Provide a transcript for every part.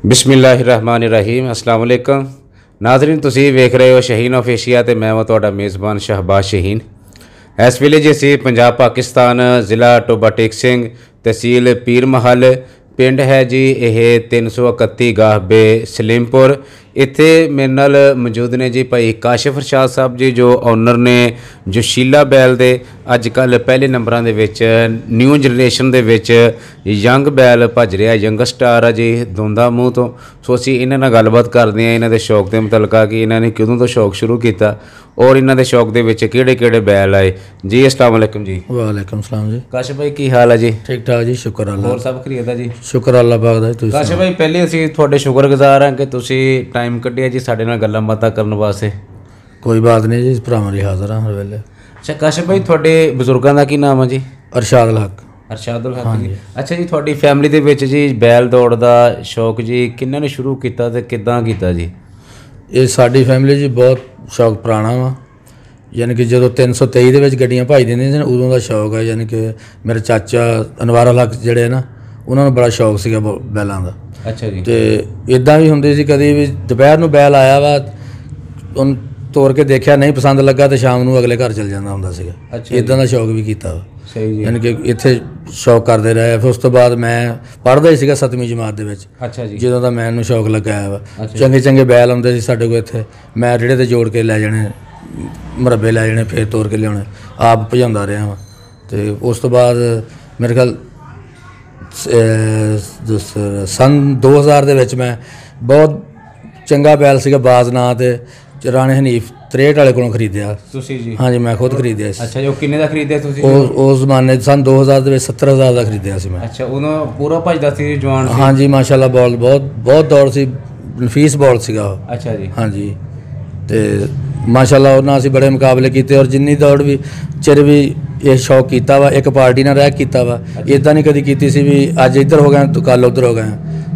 बिस्मिल्लाहिर्रहमानिर्रहीम अस्सलाम वालेकुम नाज़रीन तुसीं वेख रहे हो शहीन ऑफ एशिया ते मैं तुहाडा मेज़बान शहबाज शहीन। इस वेले जी असीं पंजाब पाकिस्तान ज़िला टोबा टेक सिंह तहसील पीर महल पिंड है जी यह 331 गाह बे सलीमपुर। इत्थे मेरे नाल मौजूद ने जी भाई काशिफ रशाद साहब जी जो ओनर ने जोशीला बैल दे अजकल पहले नंबरां दे विच न्यू जनरेशन दे विच यंग बैल भज रहा यंग स्टार है जी दोंदा मूँह तो। सो असीं इन्हां नाल गलबात करदे हां इन्हां दे शौक दे मुतलका कि इन्हां ने कदों तो शौक शुरू किया और इन्हां दे शौक दे विच किहड़े-किहड़े बैल आए जी। अस्सलाम वालेकुम जी। वालेकुम सलाम जी। काशिफ भाई की हाल है जी? ठीक ठाक जी, शुक्र अल्लाह। और सब खरीदा जी? शुक्र अल्लाह पाक दा। काशिफ भाई पहले असीं तुहाडे शुक्रगुजार हां कि तुसीं टाइम कड्ढिया जी साडे नाल गल्लां बातां करन वास्ते। कोई बात नहीं जी, भरावां लई हाज़र हां हर वेले। अच्छा काशिफ भाई तुहाडे बजुर्गां दा की नाम है जी? अरशाद उल हक। अरशाद उल हक जी। अच्छा जी तुहाडी फैमिली दे विच जी बैल दौड़ दा शौक जी किन्हां ने शुरू कीता ते किदां कीता जी? ये साडी फैमिली जी बहुत शौक पुराना वा, यानी कि जो 323 ਦੇ ਵਿੱਚ ਗੱਡੀਆਂ ਭਜ ਦਿੰਦੀਆਂ ਸੀ ਉਦੋਂ ਦਾ ਸ਼ੌਕ ਹੈ। यानी कि मेरे चाचा अनवार उल हक ਜਿਹੜੇ ਨਾ ਉਹਨਾਂ ਨੂੰ ਬੜਾ ਸ਼ੌਕ ਸੀਗਾ ਬੈਲਾਂ ਦਾ। ਅੱਛਾ ਜੀ। ਤੇ ਇਦਾਂ ਵੀ ਹੁੰਦੀ ਸੀ ਕਦੀ ਵੀ ਦੁਪਹਿਰ ਨੂੰ ਬੈਲ ਆਇਆ ਵਾ ਉਹਨੂੰ ਤੋੜ ਕੇ ਦੇਖਿਆ ਨਹੀਂ ਪਸੰਦ ਲੱਗਾ ਤੇ ਸ਼ਾਮ ਨੂੰ ਅਗਲੇ ਘਰ ਚਲ ਜਾਂਦਾ ਹੁੰਦਾ ਸੀਗਾ। ਇਦਾਂ ਦਾ ਸ਼ੌਕ ਵੀ ਕੀਤਾ ਵਾ। ਸਹੀ ਜੀ। यानी कि ਇੱਥੇ ਸ਼ੌਕ ਕਰਦੇ ਰਹੇ। ਫਿਰ ਉਸ ਤੋਂ ਬਾਅਦ ਮੈਂ ਪੜ੍ਹਦਾ ਹੀ ਸੀਗਾ 7ਵੀਂ ਜਮਾਤ ਦੇ ਵਿੱਚ। ਅੱਛਾ ਜੀ। ਜਦੋਂ ਦਾ ਮੈਨੂੰ ਸ਼ੌਕ ਲੱਗਾ ਵਾ ਚੰਗੇ ਬੈਲ ਆਉਂਦੇ ਸੀ ਸਾਡੇ ਕੋਲ ਇੱਥੇ, ਮੈਂ ਰੇੜੇ ਤੇ ਜੋੜ ਕੇ ਲੈ ਜਾਣੇ, ਮਰੱਬੇ ਲੈ ਜਾਣੇ, ਫਿਰ ਤੋੜ ਕੇ ਲਿਆਉਣੇ, ਆਪ ਭਜਾਉਂਦਾ ਰਿਹਾ ਵਾਂ। ਅਤੇ ਉਸ ਤੋਂ ਬਾਅਦ ਮੇਰੇ ਖਿਆਲ ਸੰਨ 2000 ਦੇ ਵਿੱਚ ਮੈਂ ਬਹੁਤ ਚੰਗਾ ਬੈਲ ਸੀਗਾ ਬਾਜ਼ ਨਾਂ 'ਤੇ ਰਾਣੇ ਹਨੀਫ 63 ਵਾਲੇ ਕੋਲੋਂ ਖਰੀਦਿਆ। ਤੁਸੀਂ ਜੀ? ਹਾਂਜੀ ਮੈਂ ਖੁਦ ਖਰੀਦਿਆ ਸੀ। ਅੱਛਾ ਜੀ। ਉਹ ਕਿੰਨੇ ਦਾ ਖਰੀਦਿਆ ਤੁਸੀਂ? ਉਸ ਜ਼ਮਾਨੇ ਸੰਨ 2000 ਦੇ ਵਿੱਚ 70,000 ਦਾ ਖਰੀਦਿਆ ਸੀ ਮੈਂ। ਅੱਛਾ ਉਦੋਂ ਪੂਰਾ ਭੱਜਦਾ ਸੀ ਜਵਾਨ? ਹਾਂਜੀ ਮਾਸ਼ਾਅੱਲਾ ਬੋਲ ਬਹੁਤ ਦੌੜ ਸੀ, ਨਫੀਸ ਬੋਲ ਸੀਗਾ ਉਹ। ਅੱਛਾ ਜੀ। ਹਾਂਜੀ ਅਤੇ ਮਾਸ਼ਾਅੱਲਾ ਉਹਨਾਂ ਅਸੀਂ ਬੜੇ ਮੁਕਾਬਲੇ ਕੀਤੇ ਔਰ ਜਿੰਨੀ ਦੌੜ ਵੀ ਚਿਰ ਵੀ ਇਹ ਸ਼ੌਕ ਕੀਤਾ ਵਾ ਇੱਕ ਪਾਰਟੀ ਨਾਲ ਰਹਿ ਕੀਤਾ ਵਾ। ਇੱਦਾਂ ਨਹੀਂ ਕਦੀ ਕੀਤੀ ਸੀ ਵੀ ਅੱਜ ਇੱਧਰ ਹੋ ਗਏ ਤਾਂ ਕੱਲ੍ਹ ਉੱਧਰ ਹੋ ਗਏ।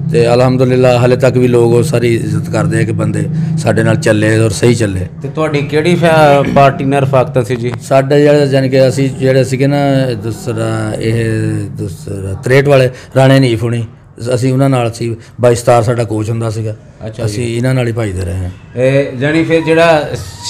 ਅਤੇ ਅਲਹਮਦੁਲਿਲਾ ਹਾਲੇ ਤੱਕ ਵੀ ਲੋਕ ਉਹ ਸਾਰੀ ਇੱਜ਼ਤ ਕਰਦੇ ਆ ਕਿ ਬੰਦੇ ਸਾਡੇ ਨਾਲ ਚੱਲੇ ਔਰ ਸਹੀ ਚੱਲੇ। ਅਤੇ ਤੁਹਾਡੀ ਕਿਹੜੀ ਪਾਰਟੀ ਨਾਲ ਰਫਾਕਤਾਂ ਸੀ ਜੀ? ਸਾਡਾ ਜਿਹੜਾ ਯਾਨੀ ਕਿ ਅਸੀਂ ਜਿਹੜੇ ਸੀਗੇ ਨਾ ਦੂਸਰਾ 63 ਵਾਲੇ ਰਾਣੇ ਹਨੀਫ ਹੋਣੀ, ਅਸੀਂ ਉਹਨਾਂ ਨਾਲ ਸੀ। 22 ਸਤਾਰ ਸਾਡਾ ਕੋਚ ਹੁੰਦਾ ਸੀਗਾ। ਅੱਛਾ। ਅਸੀਂ ਇਹਨਾਂ ਨਾਲ ਹੀ ਭੱਜਦੇ ਰਹੇ ਹਾਂ। ਜਾਣੀ ਫਿਰ ਜਿਹੜਾ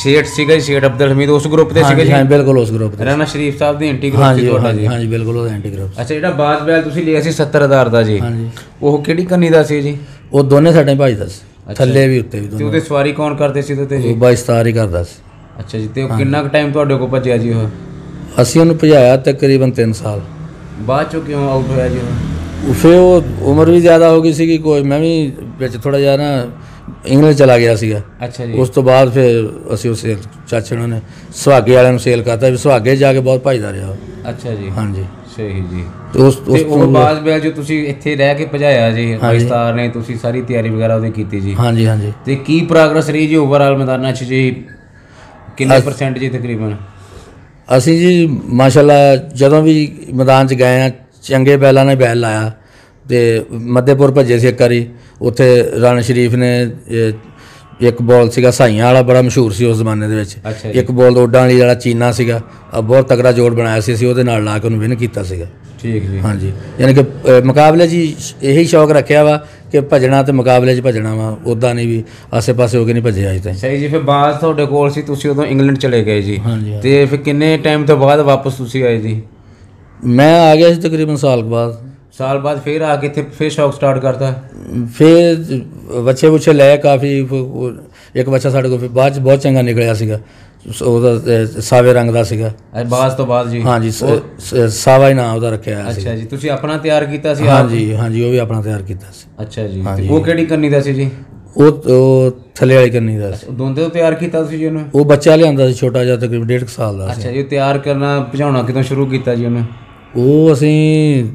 ਸ਼ੇਠ ਸੀਗਾ ਜੀ ਸ਼ੇਠ ਅਬਦੁਲ ਹਮੀਦ ਉਸ ਗਰੁੱਪ ਦੇ ਸੀਗੇ ਜੀ? ਹਾਂ ਬਿਲਕੁਲ ਉਸ ਗਰੁੱਪ ਦੇ। ਰਾਣਾ ਸ਼ਰੀਫ ਸਾਹਿਬ ਦੀ ਐਂਟੀ ਗਰੁੱਪ ਸੀ ਤੁਹਾਡਾ ਜੀ? ਹਾਂਜੀ ਬਿਲਕੁਲ ਉਹਦਾ ਐਂਟੀ ਗਰੁੱਪ। ਅੱਛਾ ਜਿਹੜਾ ਬਾਜ਼ ਬੈਲ ਤੁਸੀਂ ਲਿਆ ਸੀ 70,000 ਦਾ ਜੀ, ਹਾਂਜੀ ਉਹ ਕਿਹੜੀ ਕੰਨੀ ਦਾ ਸੀ ਜੀ? ਉਹ ਦੋਨੇ ਸਾਡੇ ਭੱਜਦਾ ਸੀ, ਥੱਲੇ ਵੀ ਉੱਤੇ ਵੀ। ਤੇ ਉਹਦੇ ਸਵਾਰੀ ਕੌਣ ਕਰਦੇ ਸੀ ਉਹਦੇ ਜੀ? 22 ਸਤਾਰ ਹੀ ਕਰਦਾ ਸੀ। ਅੱਛਾ ਜੀ। ਤੇ ਕਿੰਨਾ ਕੁ ਟਾਈਮ ਤੁਹਾਡੇ ਕੋਲ ਭੱਜਿਆ ਜੀ ਉਹ? ਅਸੀਂ ਉਹਨੂੰ ਭਜਾਇਆ ਤਕਰੀਬਨ 3 ਸਾਲ। ਬਾਅਦ ਚੋਂ ਕਿਉਂ ਆਊਟ ਹੋਇਆ ਜੀ ਉਹ? ਫਿਰ ਉਹ ਉਮਰ ਵੀ ਜ਼ਿਆਦਾ ਹੋ ਗਈ ਸੀਗੀ, ਕੋਈ ਮੈਂ ਵੀ ਵਿੱਚ ਥੋੜ੍ਹਾ ਜਿਹਾ ਨਾ ਇੰਗਲੈਂਡ ਚਲਾ ਗਿਆ ਸੀਗਾ। ਅੱਛਾ ਜੀ। ਉਸ ਤੋਂ ਬਾਅਦ ਫਿਰ ਅਸੀਂ ਉਸ ਚਾਚੇ ਉਹਨਾਂ ਨੇ ਸੁਹਾਗੇ ਵਾਲਿਆਂ ਨੂੰ ਸੇਲ ਕਰਤਾ ਵੀ ਸੁਹਾਗੇ ਜਾ ਕੇ ਬਹੁਤ ਭੱਜਦਾ ਰਿਹਾ। ਅੱਛਾ ਜੀ। ਹਾਂਜੀ ਸਹੀ ਜੀ। ਉਹ ਬਾਜ਼ ਬੈਲ ਜੋ ਤੁਸੀਂ ਇੱਥੇ ਰਹਿ ਕੇ ਭਜਾਇਆ ਜੀ ਪਾਕਿਸਤਾਨ ਨੇ, ਤੁਸੀਂ ਸਾਰੀ ਤਿਆਰੀ ਵਗੈਰਾ ਉਹਦੀ ਕੀਤੀ ਜੀ? ਹਾਂਜੀ ਹਾਂਜੀ। ਅਤੇ ਕੀ ਪ੍ਰੋਗਰੈਸ ਰਹੀ ਜੀ ਓਵਰਆਲ ਮੈਦਾਨਾਂ 'ਚ ਜੀ? ਕਿੰਨੇ % ਜੀ ਤਕਰੀਬਨ? ਅਸੀਂ ਜੀ ਮਾਸ਼ਾਅੱਲਾ ਜਦੋਂ ਵੀ ਮੈਦਾਨ 'ਚ ਗਏ ਹਾਂ ਚੰਗੇ ਬੈਲਾਂ ਨੇ ਬੈਲ ਲਾਇਆ। ਅਤੇ ਮੱਧੇਪੁਰ ਭੱਜੇ ਸੀ ਇੱਕ ਵਾਰੀ, ਉੱਥੇ ਰਾਣਾ ਸ਼ਰੀਫ ਨੇ ਇੱਕ ਬੋਲ ਸੀਗਾ ਸਾਈਆਂ ਵਾਲਾ ਬੜਾ ਮਸ਼ਹੂਰ ਸੀ ਉਸ ਜ਼ਮਾਨੇ ਦੇ ਵਿੱਚ। ਇੱਕ ਬੋਲ ਓਡਾਂ ਵਾਲੀ ਵਾਲਾ ਚੀਨਾ ਸੀਗਾ, ਬਹੁਤ ਤਕੜਾ ਜੋੜ ਬਣਾਇਆ ਸੀ, ਅਸੀਂ ਉਹਦੇ ਨਾਲ ਲਾ ਕੇ ਉਹਨੂੰ ਵਿਨ ਕੀਤਾ ਸੀਗਾ। ਠੀਕ ਜੀ। ਹਾਂਜੀ ਯਾਨੀ ਕਿ ਮੁਕਾਬਲੇ 'ਚ ਹੀ ਇਹੀ ਸ਼ੌਕ ਰੱਖਿਆ ਵਾ ਕਿ ਭੱਜਣਾ ਅਤੇ ਮੁਕਾਬਲੇ 'ਚ ਭੱਜਣਾ ਵਾ, ਉੱਦਾਂ ਨਹੀਂ ਵੀ ਆਸੇ ਪਾਸੇ ਹੋ ਕੇ ਨਹੀਂ ਭੱਜਿਆ ਅਜੇ ਤਾਈਂ। ਸਹੀ ਜੀ। ਫਿਰ ਬਾਅਦ ਤੁਹਾਡੇ ਕੋਲ ਸੀ, ਤੁਸੀਂ ਉਦੋਂ ਇੰਗਲੈਂਡ ਚਲੇ ਗਏ ਜੀ? ਹਾਂਜੀ। ਅਤੇ ਫਿਰ ਕਿੰਨੇ ਟਾਈਮ ਤੋਂ ਬਾਅਦ ਵਾਪਸ ਤੁਸੀਂ ਆਏ ਜੀ? ਮੈਂ ਆ ਗਿਆ ਸੀ ਤਕਰੀਬਨ ਸਾਲ ਬਾਅਦ। ਸਾਲ ਬਾਅਦ ਫਿਰ ਆ ਕੇ ਇੱਥੇ ਫਿਰ ਸ਼ੌਕ ਸਟਾਰਟ ਕਰਤਾ? ਫਿਰ ਬੱਚੇ ਬੁੱਚੇ ਲਏ ਕਾਫੀ, ਇੱਕ ਬੱਚਾ ਸਾਡੇ ਕੋਲ ਫਿਰ ਬਾਅਦ 'ਚ ਬਹੁਤ ਚੰਗਾ ਨਿਕਲਿਆ ਸੀਗਾ, ਉਹਦਾ ਸਾਵੇ ਰੰਗ ਦਾ ਸੀਗਾ। ਬਾਅਦ ਤੋਂ ਬਾਅਦ ਜੀ? ਹਾਂਜੀ ਸਾਵਾ ਹੀ ਨਾਂ ਉਹਦਾ ਰੱਖਿਆ ਹੋਇਆ ਸੀ। ਅੱਛਾ ਜੀ। ਤੁਸੀਂ ਆਪਣਾ ਤਿਆਰ ਕੀਤਾ ਸੀ? ਹਾਂਜੀ ਹਾਂਜੀ ਉਹ ਵੀ ਆਪਣਾ ਤਿਆਰ ਕੀਤਾ ਸੀ। ਅੱਛਾ ਜੀ। ਉਹ ਕਿਹੜੀ ਕੰਨੀ ਦਾ ਸੀ ਜੀ? ਉਹ ਥੱਲੇ ਵਾਲੀ ਕੰਨੀ ਦਾ ਸੀ। ਦੋਂਦੇ ਤੋਂ ਤਿਆਰ ਕੀਤਾ ਤੁਸੀਂ ਜੀ ਉਹਨੂੰ? ਉਹ ਬੱਚਾ ਲਿਆਂਦਾ ਸੀ ਛੋਟਾ ਜਿਹਾ, ਤਕਰੀਬਨ 1.5 ਸਾਲ ਦਾ। ਅੱਛਾ ਜੀ। ਤਿਆਰ ਕਰਨਾ ਭਜਾਉਣਾ ਕਿਦੋਂ ਸ਼ੁਰੂ ਕੀਤਾ ਜੀ ਉਹਨੂੰ? ਉਹ ਅਸੀਂ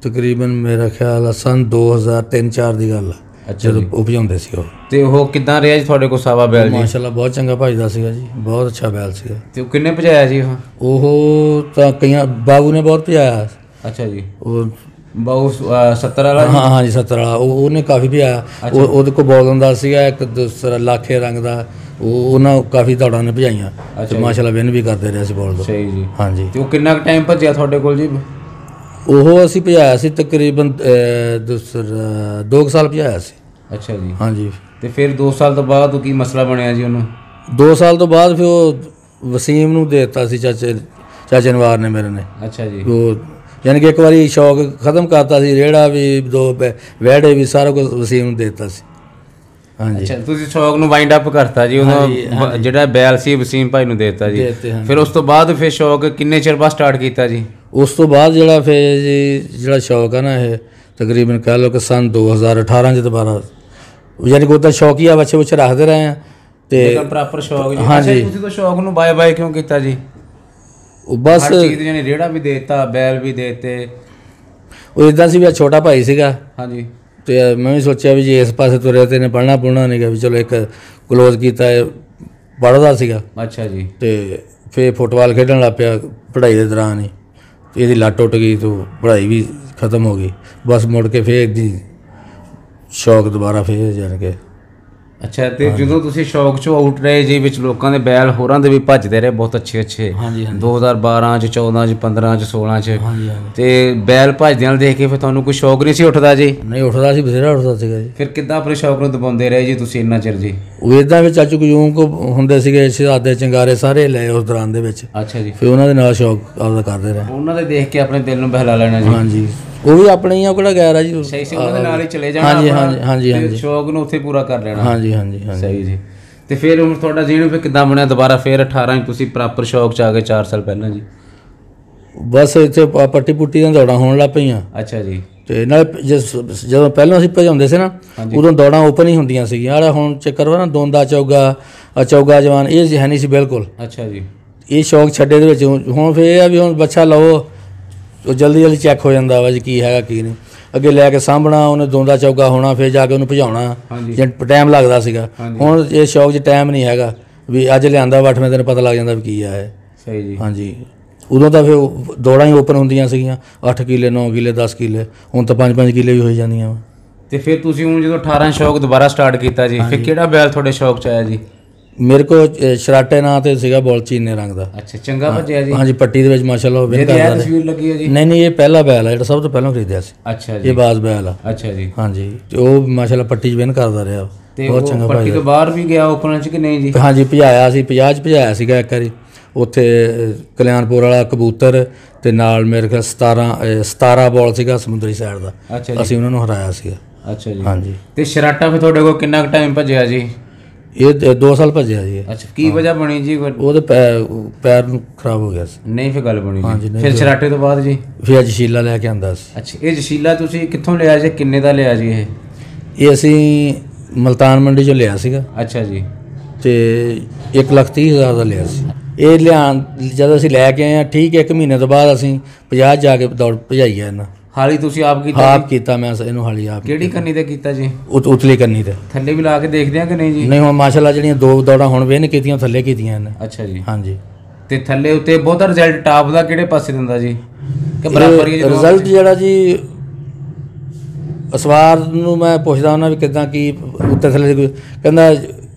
ਤਕਰੀਬਨ ਮੇਰਾ ਖਿਆਲ ਸੰਨ 2003-04 ਦੀ ਗੱਲ ਆ ਜਦੋਂ ਉਹ ਭਜਾਉਂਦੇ ਸੀ ਉਹ। ਅਤੇ ਉਹ ਕਿੱਦਾਂ ਰਿਹਾ ਜੀ ਤੁਹਾਡੇ ਕੋਲ ਸਾਵਾ ਬੈਲ ਜੀ? ਮਾਸ਼ਾਅੱਲਾ ਬਹੁਤ ਚੰਗਾ ਭੱਜਦਾ ਸੀਗਾ ਜੀ, ਬਹੁਤ ਅੱਛਾ ਬੈਲ ਸੀਗਾ। ਅਤੇ ਉਹ ਕਿੰਨੇ ਭਜਾਇਆ ਜੀ ਉਹ ਤਾਂ ਕਈਆਂ ਬਾਬੂ ਨੇ ਬਹੁਤ ਭਜਾਇਆ। ਅੱਛਾ ਜੀ। ਉਹ ਬਾਬੂ 70 ਵਾਲਾ? ਹਾਂ ਹਾਂਜੀ 70 ਵਾਲਾ। ਉਹਨੇ ਕਾਫੀ ਭਜਾਇਆ। ਉਹਦੇ ਕੋਲ ਬੋਲ ਹੁੰਦਾ ਸੀਗਾ ਇੱਕ ਦੂਸਰਾ ਲਾਖੇ ਰੰਗ ਦਾ, ਉਹਨਾਂ ਕਾਫੀ ਦੌੜਾਂ ਨੇ ਭਜਾਈਆਂ ਅਤੇ ਮਾਸ਼ਾਅੱਲਾ ਵਿਨ ਵੀ ਕਰਦੇ ਰਹੇ ਸੀ ਬੋਲ ਤੋਂ। ਸਹੀ ਜੀ। ਹਾਂਜੀ। ਅਤੇ ਉਹ ਕਿੰਨਾ ਕੁ ਟਾਈਮ ਭੱਜਿਆ ਤੁਹਾਡੇ ਕੋਲ ਜੀ? ਉਹ ਅਸੀਂ ਭਜਾਇਆ ਸੀ ਤਕਰੀਬਨ 2 ਸਾਲ ਭਜਾਇਆ ਸੀ। ਅੱਛਾ ਜੀ। ਹਾਂਜੀ। ਤੇ ਫਿਰ 2 ਸਾਲ ਤੋਂ ਬਾਅਦ ਕੀ ਮਸਲਾ ਬਣਿਆ ਜੀ ਉਹਨੂੰ? 2 ਸਾਲ ਤੋਂ ਬਾਅਦ ਫਿਰ ਉਹ ਵਸੀਮ ਨੂੰ ਦੇ ਦਿੱਤਾ ਸੀ ਚਾਚੇ ਨਵਾਰ ਨੇ ਮੇਰੇ ਨੇ। ਅੱਛਾ ਜੀ। ਉਹ ਯਾਨੀ ਕਿ ਇੱਕ ਵਾਰੀ ਸ਼ੌਕ ਖਤਮ ਕਰਤਾ ਸੀ, ਰੇੜਾ ਵੀ 2 ਵਿਹੜੇ ਵੀ ਸਾਰਾ ਕੁਝ ਵਸੀਮ ਨੂੰ ਦੇ ਦਿੱਤਾ ਸੀ। ਹਾਂਜੀ। ਅੱਛਾ, ਤੁਸੀਂ ਸ਼ੌਕ ਨੂੰ ਵਾਈਂਡ ਅਪ ਕਰਤਾ ਜੀ, ਉਹਦਾ ਜਿਹੜਾ ਬੈਲ ਸੀ ਵਸੀਮ ਭਾਈ ਨੂੰ ਦੇ ਦਿੱਤਾ ਜੀ। ਫਿਰ ਉਸ ਤੋਂ ਬਾਅਦ ਫਿਰ ਸ਼ੌਕ ਕਿੰਨੇ ਚਿਰ ਬਾਅਦ ਸਟਾਰਟ ਕੀਤਾ ਜੀ? ਉਸ ਤੋਂ ਬਾਅਦ ਜਿਹੜਾ ਫਿਰ ਜੀ ਜਿਹੜਾ ਸ਼ੌਕ ਆ ਨਾ ਇਹ ਤਕਰੀਬਨ ਕਹਿ ਲਓ ਕਿ ਸੰਨ 2018 'ਚ ਦੁਬਾਰਾ ਯਾਨੀ ਕਿ ਉਹਦਾ ਸ਼ੌਕੀਆ ਬੱਚੇ ਰੱਖਦੇ ਰਹੇ ਆ ਤੇ ਪ੍ਰੋਪਰ ਸ਼ੌਕ ਜੀ। ਹਾਂਜੀ। ਤੁਸੀਂ ਤਾਂ ਸ਼ੌਕ ਨੂੰ ਬਾਏ ਕਿਉਂ ਕੀਤਾ ਜੀ? ਉਹ ਬਸ ਹਰ ਚੀਜ਼ ਯਾਨੀ ਰੇੜਾ ਵੀ ਦੇ ਦਿੱਤਾ, ਬੈਲ ਵੀ ਦੇ ਦਿੱਤੇ। ਉਹ ਇਦਾਂ ਸੀ ਵੀ ਛੋਟਾ ਭਾਈ ਸੀਗਾ। ਹਾਂਜੀ। ਤੇ ਮੈਂ ਵੀ ਸੋਚਿਆ ਵੀ ਜੇ ਇਸ ਪਾਸੇ ਤੁਰਿਆ ਤੇ ਇਹਨੇ ਪੜ੍ਹਨਾ ਪੁੜ੍ਹਨਾ ਨਹੀਂ ਗਾ, ਵੀ ਚਲੋ ਇੱਕ ਕਲੋਜ਼ ਕੀਤਾ, ਪੜ੍ਹਦਾ ਸੀਗਾ। ਅੱਛਾ ਜੀ। ਤੇ ਫਿਰ ਫੁੱਟਬਾਲ ਖੇਡਣ ਲੱਗ ਪਿਆ ਪੜ੍ਹਾਈ ਦੇ ਦੌਰਾਨ ਹੀ, ਤੇ ਇਹਦੀ ਲੱਤ ਟੁੱਟ ਗਈ ਤੇ ਪੜ੍ਹਾਈ ਵੀ ਖਤਮ ਹੋ ਗਈ। ਬਸ ਮੁੜ ਕੇ ਫਿਰ ਦੀ ਸ਼ੌਕ ਦੁਬਾਰਾ ਫਿਰ ਜਾਣ ਕੇ। ਅੱਛਾ, ਤੇ ਜਦੋਂ ਤੁਸੀਂ ਸ਼ੌਕ 'ਚੋਂ ਆਊਟ ਰਹੇ ਜੀ, ਵਿੱਚ ਲੋਕਾਂ ਦੇ ਬੈਲ ਹੋਰਾਂ ਦੇ ਵੀ ਭੱਜਦੇ ਰਹੇ ਬਹੁਤ ਅੱਛੇ। 2012 'ਚ 14 'ਚ 15 'ਚ 16 'ਚ। ਤੇ ਬੈਲ ਭੱਜਦੇ ਨਾਲ ਦੇਖ ਕੇ ਫਿਰ ਤੁਹਾਨੂੰ ਕੋਈ ਸ਼ੌਕ ਨਹੀਂ ਸੀ ਉੱਠਦਾ ਜੀ? ਨਹੀਂ ਉੱਠਦਾ ਸੀ, ਬਥੇਰਾ ਉੱਠਦਾ ਸੀਗਾ ਜੀ। ਫਿਰ ਕਿੱਦਾਂ ਆਪਣੇ ਸ਼ੌਕ ਨੂੰ ਦਬਾਉਂਦੇ ਰਹੇ ਜੀ ਤੁਸੀਂ ਇੰਨਾ ਚਿਰ ਜੀ? ਉਹ ਇੱਦਾਂ ਵੀ ਚਾਚੂ ਕਯੂਮ ਕੋ ਹੁੰਦੇ ਸੀਗੇ, ਸ਼ਹਾਦੇ ਚੰਗਾਰੇ ਸਾਰੇ ਲਏ ਉਸ ਦੌਰਾਨ ਦੇ ਵਿੱਚ। ਅੱਛਾ ਜੀ। ਫਿਰ ਉਹਨਾਂ ਦੇ ਨਾਲ ਸ਼ੌਕ ਆਪਦਾ ਕਰਦੇ ਰਹੇ। ਉਹਨਾਂ ਦੇ ਦੇਖ ਕੇ ਆਪਣੇ ਦਿਲ ਨੂੰ ਬਹਿਲਾ ਲੈਣਾ ਜੀ? ਹਾਂਜੀ, ਉਹ ਵੀ ਆਪਣੇ ਹੀ ਆ, ਕਿਹੜਾ ਗੈਰ ਆ ਜੀ। ਸਹੀ ਸੀ, ਉਹਨਾਂ ਦੇ ਨਾਲ ਹੀ ਚਲੇ ਜਾਣਾ। ਹਾਂਜੀ। ਸ਼ੌਕ ਨੂੰ ਉੱਥੇ ਪੂਰਾ ਕਰ ਲੈਣਾ। ਹਾਂਜੀ। ਸਹੀ ਜੀ। ਤੇ ਫਿਰ ਹੁਣ ਤੁਹਾਡਾ ਜੀਵਨ ਫਿਰ ਕਿੱਦਾਂ ਬਣਿਆ ਦੁਬਾਰਾ? ਫਿਰ 18 'ਚ ਤੁਸੀਂ ਪ੍ਰੋਪਰ ਸ਼ੌਕ 'ਚ ਆ ਗਏ 4 ਸਾਲ ਪਹਿਲਾਂ ਜੀ? ਬਸ ਇੱਥੇ ਪੱਟੀ ਪੁੱਟੀ ਦੀਆਂ ਦੌੜਾਂ ਹੋਣ ਲੱਗ ਪਈਆਂ। ਅੱਛਾ ਜੀ। ਤੇ ਨਾਲ ਜਦੋਂ ਪਹਿਲਾਂ ਅਸੀਂ ਭਜਾਉਂਦੇ ਸੀ ਨਾ, ਉਦੋਂ ਦੌੜਾਂ ਓਪਨ ਹੀ ਹੁੰਦੀਆਂ ਸੀਗੀਆਂ। ਆਹ ਹੁਣ ਚੱਕਰ ਵਾ ਨਾ ਦੋਂਦਾ ਚੌਗਾ ਜਵਾਨ, ਇਹ ਹੈ ਨਹੀਂ ਸੀ ਬਿਲਕੁਲ। ਅੱਛਾ ਜੀ। ਇਹ ਸ਼ੌਕ ਛੱਡੇ ਦੇ ਵਿੱਚ ਹੁਣ ਫਿਰ ਇਹ ਆ ਵੀ ਹੁਣ ਬੱਚਾ ਲਓ ਉਹ ਜਲਦੀ ਚੈੱਕ ਹੋ ਜਾਂਦਾ ਵਾ ਜੀ ਕੀ ਹੈਗਾ ਕੀ ਨਹੀਂ। ਅੱਗੇ ਲੈ ਕੇ ਸਾਂਭਣਾ, ਉਹਨੇ ਦੋਂਦਾ ਚੌਗਾ ਹੋਣਾ, ਫਿਰ ਜਾ ਕੇ ਉਹਨੂੰ ਭਜਾਉਣਾ, ਜੇ ਟਾਈਮ ਲੱਗਦਾ ਸੀਗਾ। ਹੁਣ ਇਹ ਸ਼ੌਕ 'ਚ ਟਾਈਮ ਨਹੀਂ ਹੈਗਾ ਵੀ ਅੱਜ ਲਿਆਂਦਾ 8ਵੇਂ ਦਿਨ ਪਤਾ ਲੱਗ ਜਾਂਦਾ ਵੀ ਕੀ ਆ ਇਹ। ਸਹੀ ਜੀ। ਹਾਂਜੀ। ਉਦੋਂ ਤਾਂ ਫਿਰ ਦੌੜਾਂ ਹੀ ਓਪਨ ਹੁੰਦੀਆਂ ਸੀਗੀਆਂ, 8 ਕਿੱਲੇ 9 ਕਿੱਲੇ 10 ਕਿੱਲੇ, ਹੁਣ ਤਾਂ 5 ਕਿੱਲੇ ਵੀ ਹੋਈ ਜਾਂਦੀਆਂ ਵਾ। ਤੇ ਫਿਰ ਤੁਸੀਂ ਹੁਣ ਜਦੋਂ 18 ਸ਼ੌਕ ਦੁਬਾਰਾ ਸਟਾਰਟ ਕੀਤਾ ਜੀ, ਫਿਰ ਕਿਹੜਾ ਬੈਲ ਤੁਹਾਡੇ ਸ਼ੌਕ 'ਚ ਆਇਆ ਜੀ? ਮੇਰੇ ਕੋਲ ਸ਼ਰਾਟੇ ਨਾਂ ਤੇ ਸੀਗਾ ਬੋਲ ਚੀਨੇ ਰੰਗ ਦਾ। ਅੱਛਾ, ਚੰਗਾ ਭੱਜਿਆ ਜੀ? ਹਾਂਜੀ, ਪੱਟੀ ਦੇ ਵਿੱਚ ਮਾਸ਼ਾਅੱਲਾ ਉਹ ਵਿਨ ਕਰਦਾ। ਤਸਵੀਰ ਲੱਗੀ ਹੈ ਜੀ? ਨਹੀਂ, ਇਹ ਪਹਿਲਾ ਬੈਲ ਆ ਜਿਹੜਾ ਸਭ ਤੋਂ ਪਹਿਲਾਂ ਖਰੀਦਿਆ ਸੀ। ਅੱਛਾ ਜੀ। ਇਹ ਬਾਜ਼ ਬੈਲ ਆ। ਅੱਛਾ ਜੀ। ਹਾਂਜੀ, ਤੇ ਉਹ ਮਾਸ਼ਾਅੱਲਾ ਪੱਟੀ 'ਚ ਵਿਨ ਕਰਦਾ ਰਿਹਾ। ਬਹੁਤ ਚੰਗਾ ਭਾਈ। ਪੱਟੀ ਤੋਂ ਬਾਹਰ ਵੀ ਗਿਆ ਓਪਨ 'ਚ ਕਿ ਨਹੀਂ ਜੀ? ਹਾਂਜੀ, ਭਜਾਇਆ ਸੀ, 50 'ਚ ਭਜਾਇਆ ਸੀਗਾ ਇੱਕ ਵਾਰੀ। ਉੱਥੇ ਕਲਿਆਣਪੁਰ ਵਾਲਾ ਕਬੂਤਰ ਤੇ ਨਾਲ ਮੇਰੇ ਖਿਆਲ 17 ਬਾਲ ਸੀਗਾ ਸਮੁੰਦਰੀ ਸਾਈਡ ਦਾ। ਅਸੀਂ ਉਹਨਾਂ ਨੂੰ ਹਰਾਇਆ ਸੀਗਾ। ਅੱਛਾ ਜੀ। ਹਾਂਜੀ। ਤੇ ਸ਼ਰਾਟਾ ਫਿਰ ਤੁਹਾਡੇ ਕੋਲ ਕਿੰਨਾ ਕੁ ਟਾਈਮ ਭੱਜਿਆ ਜੀ? ਇਹ 2 ਸਾਲ ਭੱਜਿਆ ਜੀ। ਅੱਛਾ, ਕੀ ਵਜ੍ਹਾ ਬਣੀ ਜੀ? ਉਹਦੇ ਪੈਰ ਨੂੰ ਖਰਾਬ ਹੋ ਗਿਆ ਸੀ। ਨਹੀਂ ਫਿਰ ਗੱਲ ਬਣੀ ਜੀ। ਫਿਰ ਸ਼ਰਾਟੇ ਤੋਂ ਬਾਅਦ ਜੀ? ਫਿਰ ਜਸ਼ੀਲਾ ਲੈ ਕੇ ਆਂਦਾ ਸੀ। ਅੱਛਾ, ਇਹ ਜਸ਼ੀਲਾ ਤੁਸੀਂ ਕਿੱਥੋਂ ਲਿਆ ਜੀ? ਕਿੰਨੇ ਦਾ ਲਿਆ ਜੀ ਇਹ ਅਸੀਂ ਮਲਤਾਨ ਮੰਡੀ 'ਚੋਂ ਲਿਆ ਸੀਗਾ। ਅੱਛਾ ਜੀ। ਤੇ 1,30,000 ਦਾ ਲਿਆ ਸੀ ਇਹ। ਜਦੋਂ ਅਸੀਂ ਲੈ ਕੇ ਆਏ ਹਾਂ, ਠੀਕ 1 ਮਹੀਨੇ ਤੋਂ ਬਾਅਦ ਅਸੀਂ 50 ਜਾ ਕੇ ਦੌੜ ਭਜਾਈ ਆ ਇਹਨਾਂ। ਹਾਲੀ ਤੁਸੀਂ ਆਪ ਕੀਤਾ? ਮੈਂ ਇਹਨੂੰ ਹਾਲੀ ਆਪ। ਕਿਹੜੀ ਕੰਨੀ ਤੇ ਕੀਤਾ ਜੀ? ਉਤਲੀ ਕੰਨੀ ਤੇ। ਥੱਲੇ ਵੀ ਲਾ ਕੇ ਦੇਖਦੇ ਆ ਕਿ ਨਹੀਂ ਜੀ? ਨਹੀਂ, ਹੁਣ ਮਾਸ਼ਾਅੱਲਾ ਜਿਹੜੀਆਂ 2 ਦੌੜਾਂ ਹੁਣ ਵੀ ਨਹੀਂ ਕੀਤੀਆਂ, ਥੱਲੇ ਕੀਤੀਆਂ ਇਹਨੇ। ਅੱਛਾ ਜੀ। ਹਾਂਜੀ। ਤੇ ਥੱਲੇ ਉੱਤੇ ਬਹੁਤਾ ਰਿਜ਼ਲਟ ਟਾਪ ਦਾ ਕਿਹੜੇ ਪਾਸੇ ਦਿੰਦਾ ਜੀ ਕਿ ਬਰਾਬਰ ਹੀ? ਰਿਜ਼ਲਟ ਜਿਹੜਾ ਜੀ ਅਸਵਾਰ ਨੂੰ ਮੈਂ ਪੁੱਛਦਾ ਉਹਨਾਂ ਵੀ ਕਿੱਦਾਂ ਕੀ ਉੱਤੇ ਥੱਲੇ ਕੋਈ ਕਹਿੰਦਾ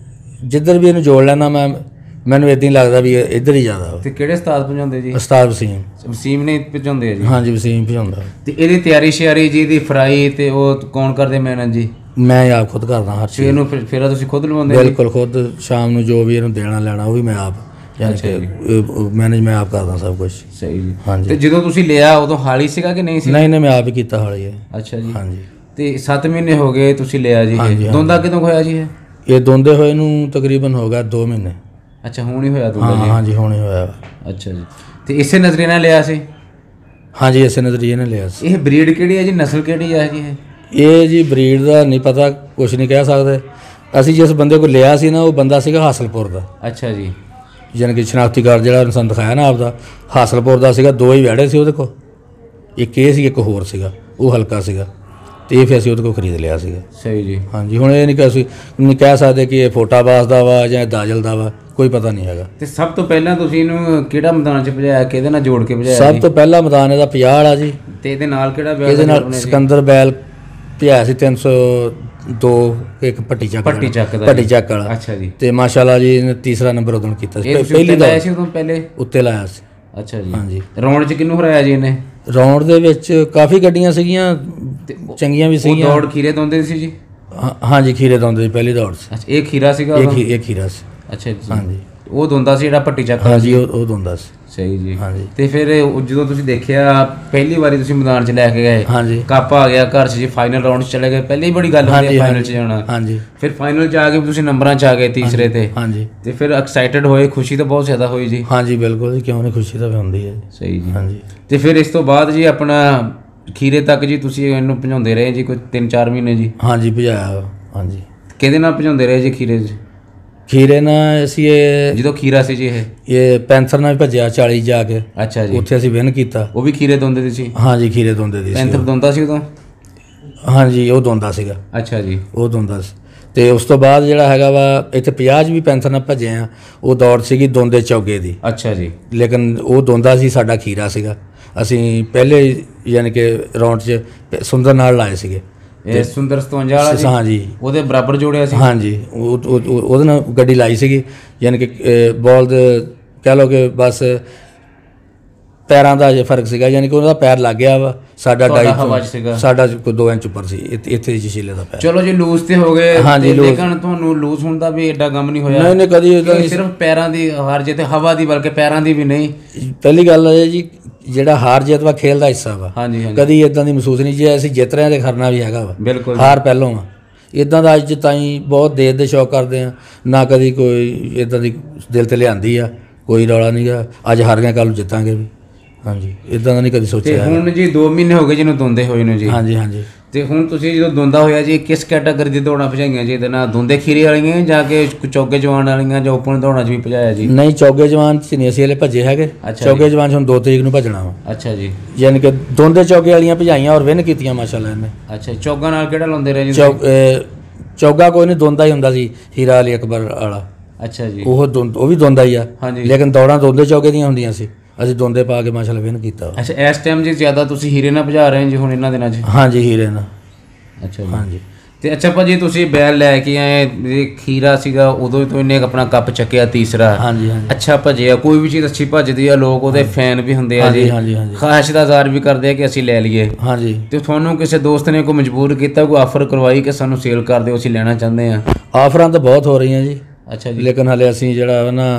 ਜਿੱਧਰ ਵੀ ਇਹਨੂੰ ਜੋੜ ਲੈਣਾ ਮੈਨੂੰ ਇੱਦਾਂ ਹੀ ਲੱਗਦਾ ਵੀ ਇੱਧਰ ਹੀ ਜ਼ਿਆਦਾ। ਤੇ ਕਿਹੜੇ ਉਸਤਾਦ ਭਜਾਉਂਦੇ ਜੀ? ਉਸਤਾਦ ਵਸੀਮ। ਵਸੀਮ ਨੇ ਭਜਾਉਂਦੇ ਆ ਜੀ? ਹਾਂਜੀ, ਵਸੀਮ ਭਜਾਉਂਦਾ। ਤੇ ਇਹਦੀ ਤਿਆਰੀ ਸ਼ਿਆਰੀ ਜੀ ਦੀ ਫਰਾਈ ਤੇ ਉਹ ਕੌਣ ਕਰਦੇ ਮਿਹਨਤ ਜੀ? ਮੈਂ ਆਪ ਖੁਦ ਕਰਦਾ ਹਰ ਚੀਜ਼। ਇਹਨੂੰ ਫਿਰ ਤੁਸੀਂ ਖੁਦ ਲਵਾਉਂਦੇ? ਬਿਲਕੁਲ ਖੁਦ। ਸ਼ਾਮ ਨੂੰ ਜੋ ਵੀ ਇਹਨੂੰ ਦੇਣਾ ਲੈਣਾ ਉਹ ਵੀ ਮੈਂ ਆਪ, ਯਾਨੀ ਕਿ ਮੈਨੇਜ ਮੈਂ ਆਪ ਕਰਦਾ ਸਭ ਕੁਝ। ਸਹੀ ਜੀ। ਹਾਂਜੀ। ਤੇ ਜਦੋਂ ਤੁਸੀਂ ਲਿਆ ਉਦੋਂ ਹਾਲੀ ਸੀਗਾ ਕਿ ਨਹੀਂ ਸੀ? ਨਹੀਂ, ਮੈਂ ਆਪ ਹੀ ਕੀਤਾ ਹਾਲੀ ਹੈ। ਅੱਛਾ ਜੀ। ਹਾਂਜੀ। ਤੇ 7 ਮਹੀਨੇ ਹੋ ਗਏ ਤੁਸੀਂ ਲਿਆ ਜੀ? ਦੋਂਦਾ ਕਿਦੋਂ ਹੋਇਆ ਜੀ ਇਹ ਦੋਂਦੇ ਹੋਏ ਨੂੰ ਤਕਰੀਬਨ ਹੋ ਗਿਆ 2 ਮਹੀਨੇ। ਅੱਛਾ, ਹੁਣ ਹੀ ਹੋਇਆ ਦੋਂਦਾ ਜੀ? ਹਾਂਜੀ, ਹੁਣ ਹੀ ਹੋਇਆ। ਅੱਛਾ ਜੀ। ਤੇ ਇਸੇ ਨਜ਼ਰੀਏ ਨਾਲ ਲਿਆ ਸੀ? ਹਾਂਜੀ, ਇਸੇ ਨਜ਼ਰੀਏ ਨਾਲ ਲਿਆ ਸੀ। ਇਹ ਬਰੀਡ ਕਿਹੜੀ ਹੈ ਜੀ? ਨਸਲ ਕਿਹੜੀ ਹੈ ਜੀ ਇਹ ਜੀ ਬਰੀਡ ਦਾ ਨਹੀਂ ਪਤਾ, ਕੁਝ ਨਹੀਂ ਕਹਿ ਸਕਦੇ। ਅਸੀਂ ਜਿਸ ਬੰਦੇ ਕੋਲ ਲਿਆ ਸੀ ਨਾ, ਉਹ ਬੰਦਾ ਸੀਗਾ ਹਾਸਲਪੁਰ ਦਾ। ਅੱਛਾ ਜੀ। ਯਾਨੀ ਕਿ ਸ਼ਨਾਖਤੀ ਕਾਰਡ ਜਿਹੜਾ ਇਨਸਾਨ ਦਿਖਾਇਆ ਨਾ ਆਪਦਾ, ਹਾਸਲਪੁਰ ਦਾ ਸੀਗਾ। 2 ਹੀ ਵਿਹੜੇ ਸੀ ਉਹਦੇ ਕੋਲ, ਇੱਕ ਇਹ ਸੀ, ਇੱਕ ਹੋਰ ਸੀਗਾ, ਉਹ ਹਲਕਾ ਸੀਗਾ। ਤੇ ਇਹ ਫਿਰ ਅਸੀਂ ਉਹਦੇ ਕੋਲ ਖਰੀਦ ਲਿਆ ਸੀਗਾ। ਸਹੀ ਜੀ। ਹਾਂਜੀ। ਹੁਣ ਇਹ ਨਹੀਂ ਅਸੀਂ ਨਹੀਂ ਕਹਿ ਸਕਦੇ ਕਿ ਇਹ ਫੋਟਾਬਾਜ਼ ਦਾ ਵਾ ਜਾਂ ਦਾਜਲ ਦਾ ਵਾ, ਕੋਈ ਪਤਾ ਨਹੀਂ ਹੈਗਾ। ਤੇ ਸਭ ਤੋਂ ਪਹਿਲਾਂ ਤੁਸੀਂ ਇਹਨੂੰ ਕਿਹੜਾ ਮੈਦਾਨ 'ਚ ਭਜਾਇਆ? ਕਿਹਦੇ ਨਾਲ ਜੋੜ ਕੇ ਭਜਾਇਆ? ਸਭ ਤੋਂ ਪਹਿਲਾ ਮੈਦਾਨ ਇਹਦਾ 50 ਵਾਲਾ ਜੀ। ਤੇ ਇਹਦੇ ਨਾਲ ਕਿਹੜਾ ਬੈਲ? ਇਹਦੇ ਨਾਲ ਸਿਕੰਦਰ ਬੈਲ ਭਜਾਇਆ ਸੀ 302, ਇੱਕ ਪੱਟੀ ਚੱਕ ਵਾਲਾ। ਅੱਛਾ ਜੀ। ਤੇ ਮਾਸ਼ਾਅੱਲਾ ਜੀ ਇਹਨੇ ਤੀਸਰਾ ਨੰਬਰ ਉਦੋਂ ਕੀਤਾ ਸੀ। ਪਹਿਲੀ ਲਾਇਆ ਸੀ ਉਦੋਂ ਪਹਿਲੇ? ਉੱਤੇ ਲਾਇਆ ਸੀ। ਅੱਛਾ ਜੀ। ਹਾਂਜੀ। ਰੌਣ 'ਚ ਕਿਹਨੂੰ ਹਰਾਇਆ ਜੀ ਇਹਨੇ? ਰੌਂਡ ਦੇ ਵਿੱਚ ਕਾਫੀ ਗੱਡੀਆਂ ਸੀਗੀਆਂ, ਚੰਗੀਆਂ ਵੀ ਸੀਗੀਆਂ। ਦੌੜ ਖੀਰੇ ਦੋਂਦੇ ਸੀ ਜੀ? ਹਾਂਜੀ ਖੀਰੇ ਦੋਂਦੇ ਸੀ ਪਹਿਲੀ ਦੌੜ 'ਚ। ਅੱਛਾ, ਇਹ ਖੀਰਾ ਸੀਗਾ? ਇਹ ਖੀਰਾ ਸੀ। ਅੱਛਾ ਜੀ। ਹਾਂਜੀ ਉਹ ਦੋਂਦਾ ਸੀ ਜਿਹੜਾ ਭੱਟੀ ਚੱਕ? ਹਾਂਜੀ ਉਹ ਦੋਂਦਾ ਸੀ। ਸਹੀ ਜੀ। ਹਾਂਜੀ। ਤੇ ਫਿਰ ਜਦੋਂ ਤੁਸੀਂ ਦੇਖਿਆ ਪਹਿਲੀ ਵਾਰੀ ਤੁਸੀਂ ਮੈਦਾਨ 'ਚ ਲੈ ਕੇ ਗਏ, ਹਾਂਜੀ, ਕੱਪ ਆ ਗਿਆ ਘਰ 'ਚ ਜੀ, ਫਾਈਨਲ ਰਾਊਂਡ 'ਚ ਚਲੇ ਗਏ, ਪਹਿਲੀ ਬੜੀ ਗੱਲ ਹੁੰਦੀ ਹੈ ਫਾਈਨਲ 'ਚ ਜਾਣਾ। ਹਾਂਜੀ। ਫਿਰ ਫਾਈਨਲ 'ਚ ਆ ਕੇ ਤੁਸੀਂ ਨੰਬਰਾਂ 'ਚ ਆ ਗਏ, ਤੀਸਰੇ ਤੇ। ਹਾਂਜੀ। ਤੇ ਫਿਰ ਐਕਸਾਈਟਡ ਹੋਏ, ਖੁਸ਼ੀ ਤਾਂ ਬਹੁਤ ਜ਼ਿਆਦਾ ਹੋਈ ਜੀ? ਹਾਂਜੀ ਬਿਲਕੁਲ ਜੀ, ਕਿਉਂ ਨਹੀਂ, ਖੁਸ਼ੀ ਤਾਂ ਹੁੰਦੀ ਹੈ। ਸਹੀ ਜੀ। ਹਾਂਜੀ। ਤੇ ਫਿਰ ਇਸ ਤੋਂ ਬਾਅਦ ਜੀ ਆਪਣਾ ਖੀਰੇ ਤੱਕ ਜੀ ਤੁਸੀਂ ਇਹਨੂੰ ਭਜਾਉਂਦੇ ਰਹੇ ਜੀ ਕੋਈ 3-4 ਮਹੀਨੇ ਜੀ? ਹਾਂਜੀ ਭਜਾਇਆ। ਹਾਂਜੀ। ਕਿਹਦੇ ਨਾਲ ਭਜਾਉਂਦੇ ਰਹੇ ਜੀ ਖੀਰੇ 'ਚ? ਖੀਰੇ ਨਾਲ ਅਸੀਂ ਇਹ ਜਦੋਂ ਖੀਰਾ ਸੀ ਜੀ ਇਹ ਪੈਂਥਰ ਨਾਲ ਵੀ ਭੱਜਿਆ 40 ਜਾ ਕੇ। ਅੱਛਾ ਜੀ। ਉੱਥੇ ਅਸੀਂ ਵਿਨ ਕੀਤਾ। ਉਹ ਵੀ ਖੀਰੇ ਦੋਂਦੇ ਸੀ? ਹਾਂਜੀ ਖੀਰੇ ਦੋਂਦੇ ਸੀ। ਪੈਂਥਰ ਦੋਂਦਾ ਸੀ ਉਦੋਂ? ਹਾਂਜੀ ਉਹ ਦੋਂਦਾ ਸੀਗਾ। ਅੱਛਾ ਜੀ। ਉਹ ਦੋਂਦਾ ਸੀ। ਤੇ ਉਸ ਤੋਂ ਬਾਅਦ ਜਿਹੜਾ ਹੈਗਾ ਵਾ ਇੱਥੇ 50 'ਚ ਵੀ ਪੈਂਥਰ ਨਾਲ ਭੱਜੇ ਆ। ਉਹ ਦੌੜ ਸੀਗੀ ਦੋਂਦੇ ਚੌਗੇ ਦੀ। ਅੱਛਾ ਜੀ। ਲੇਕਿਨ ਉਹ ਦੋਂਦਾ ਸੀ, ਸਾਡਾ ਖੀਰਾ ਸੀਗਾ। ਅਸੀਂ ਪਹਿਲੇ ਯਾਨੀ ਕਿ ਰਾਊਂਡ 'ਚ ਸੁੰਦਰ ਨਾਲ ਲਾਏ ਸੀਗੇ। ਇਹ ਸੁੰਦਰ 57 ਵਾਲਾ ਜੀ? ਹਾਂਜੀ। ਉਹਦੇ ਬਰਾਬਰ ਜੋੜਿਆ ਸੀ? ਹਾਂਜੀ ਉਹਦੇ ਨਾਲ ਗੱਡੀ ਲਾਈ ਸੀਗੀ, ਯਾਨੀ ਕਿ ਬਾਲ ਦੇ ਕਹਿ ਲਓ ਕਿ ਬਸ ਪੈਰਾਂ ਦਾ ਜੇ ਫਰਕ ਸੀਗਾ, ਯਾਨੀ ਕਿ ਉਹਦਾ ਪੈਰ ਲੱਗ ਗਿਆ ਵਾ, ਸਾਡਾ ਸਾਡਾ ਕੋਈ 2 ਇੰਚ ਉੱਪਰ ਸੀ ਇੱਥੇ ਜੀ ਸ਼ੀਲੇ ਦਾ ਪੈਰ। ਚਲੋ ਜੀ ਲੂਜ਼ ਤੇ ਹੋ ਗਏ। ਹਾਂਜੀ ਲੇਕਿਨ ਤੁਹਾਨੂੰ ਲੂਜ਼ ਹੋਣ ਦਾ ਵੀ ਐਡਾ ਗਮ ਨਹੀਂ ਹੋਇਆ? ਨਹੀਂ ਕਦੀ ਸਿਰਫ ਪੈਰਾਂ ਦੀ ਹਾਰ ਜਿੱਤ, ਹਵਾ ਦੀ, ਬਲਕਿ ਪੈਰਾਂ ਦੀ ਵੀ ਨਹੀਂ? ਪਹਿਲੀ ਗੱਲ ਹੈ ਜੀ, ਜਿਹੜਾ ਹਾਰ ਜਿੱਤ ਵਾ ਖੇਲ ਦਾ ਹਿੱਸਾ ਵਾ। ਹਾਂਜੀ। ਕਦੀ ਇਦਾਂ ਦੀ ਮਹਿਸੂਸ ਨਹੀਂ, ਜੇ ਅਸੀਂ ਜਿੱਤ ਰਹੇ ਹਾਂ ਤੇ ਖਰਨਾ ਵੀ ਹੈਗਾ ਵਾ। ਬਿਲਕੁਲ। ਹਾਰ ਪਹਿਲੋਂ ਆ, ਇਦਾਂ ਦਾ ਅੱਜ ਤਾਈਂ ਬਹੁਤ ਦੇਰ ਦੇ ਸ਼ੌਕ ਕਰਦੇ ਆ, ਨਾ ਕਦੀ ਕੋਈ ਇਦਾਂ ਦੀ ਦਿਲ ਤੇ ਲਿਆਂਦੀ ਆ, ਕੋਈ ਰੌਲਾ ਨਹੀਂ ਗਾ। ਅੱਜ ਹਾਰ ਗਏ ਕੱਲ੍ਹ ਨੂੰ ਜਿੱਤਾਂਗੇ ਵੀ। ਹਾਂਜੀ ਇਦਾਂ ਦਾ ਨਹੀਂ ਕਦੀ ਸੋਚਿਆ। ਹੁਣ ਜੀ 2 ਮਹੀਨੇ ਹੋ ਗਏ ਜਿਹਨੂੰ ਦੋਂਦੇ ਹੋਏ ਨੂੰ ਜੀ? ਹਾਂਜੀ ਹਾਂਜੀ। ਤੇ ਹੁਣ ਤੁਸੀਂ ਜਦੋਂ ਦੋਂਦਾ ਹੋਇਆ ਜੀ, ਕਿਸ ਕੈਟਾਗਰੀ ਦੀ ਦੌੜਾਂ ਭਜਾਈਆਂ ਜੀ ਇਹਦੇ ਨਾਲ? ਦੋਂਦੇ ਖੀਰੇ ਵਾਲੀਆਂ ਜਾਂ ਕਿ ਚੌਗੇ ਜਵਾਨ ਵਾਲੀਆਂ ਜਾਂ ਓਪਨ ਦੌੜਾਂ 'ਚ ਵੀ ਭਜਾਇਆ ਜੀ? ਨਹੀਂ ਚੌਗੇ ਜਵਾਨ 'ਚ ਨਹੀਂ ਅਸੀਂ ਹਲੇ ਭੱਜੇ ਹੈਗੇ। ਚੌਗੇ ਜਵਾਨ 'ਚ ਹੁਣ 2 ਤਰੀਕ ਨੂੰ ਭੱਜਣਾ ਵਾ। ਅੱਛਾ ਜੀ। ਯਾਨੀ ਕਿ ਦੋਂਦੇ ਚੌਗੇ ਵਾਲੀਆਂ ਭਜਾਈਆਂ ਔਰ ਵਿਨ ਕੀਤੀਆਂ ਮਾਸ਼ਾਅੱਲਾ ਇਹਨੇ। ਅੱਛਾ। ਚੌਗਾ ਨਾਲ ਕਿਹੜਾ ਲਾਉਂਦੇ ਰਹੇ ਜੀ? ਚੌਗਾ ਕੋਈ ਨਹੀਂ, ਦੋਂਦਾ ਹੀ ਹੁੰਦਾ ਸੀ, ਹੀਰਾ ਅਲੀ ਅਕਬਰ ਵਾਲਾ। ਅੱਛਾ ਜੀ। ਉਹ ਵੀ ਦੋਂਦਾ ਹੀ ਆ, ਲੇਕਿਨ ਦੌੜਾਂ ਦੋਂਦੇ ਚੌਗੇ ਦੀਆਂ ਹੁੰਦੀਆਂ ਸੀ, ਅਸੀਂ ਦੋਂਦੇ ਪਾ ਕੇ ਮਾਸ਼ਾਅੱਲਾ ਵਿਨ ਕੀਤਾ। ਅੱਛਾ। ਇਸ ਟਾਈਮ ਜੀ ਜ਼ਿਆਦਾ ਤੁਸੀਂ ਹੀਰੇ ਨਾਲ ਭਜਾ ਰਹੇ ਜੀ ਹੁਣ ਇਹਨਾਂ ਦਿਨਾਂ 'ਚ? ਹਾਂਜੀ ਹੀਰੇ ਨਾਲ। ਅੱਛਾ ਜੀ। ਹਾਂਜੀ। ਤੇ ਅੱਛਾ ਭਾਜੀ ਤੁਸੀਂ ਬੈਲ ਲੈ ਕੇ ਆਏ, ਖੀਰਾ ਸੀਗਾ ਉਦੋਂ ਤੋਂ ਇਹਨੇ ਆਪਣਾ ਕੱਪ ਚੱਕਿਆ ਤੀਸਰਾ। ਹਾਂਜੀ ਹਾਂਜੀ। ਅੱਛਾ ਭੱਜਿਆ, ਕੋਈ ਵੀ ਚੀਜ਼ ਅੱਛੀ ਭੱਜਦੀ ਆ, ਲੋਕ ਉਹਦੇ ਫੈਨ ਵੀ ਹੁੰਦੇ ਆ ਜੀ, ਖਾਹਿਸ਼ ਦਾ ਇਜ਼ਹਾਰ ਵੀ ਕਰਦੇ ਆ ਕਿ ਅਸੀਂ ਲੈ ਲਈਏ। ਹਾਂਜੀ। ਤੇ ਤੁਹਾਨੂੰ ਕਿਸੇ ਦੋਸਤ ਨੇ ਕੋਈ ਮਜਬੂਰ ਕੀਤਾ, ਕੋਈ ਆਫਰ ਕਰਵਾਈ ਕਿ ਸਾਨੂੰ ਸੇਲ ਕਰ ਦਿਓ, ਅਸੀਂ ਲੈਣਾ ਚਾਹੁੰਦੇ ਹਾਂ? ਆਫਰਾਂ ਤਾਂ ਬਹੁਤ ਹੋ ਰਹੀਆਂ ਜੀ। ਅੱਛਾ ਜੀ। ਲੇਕਿਨ ਹਾਲੇ ਅਸੀਂ ਜਿਹੜਾ ਨਾ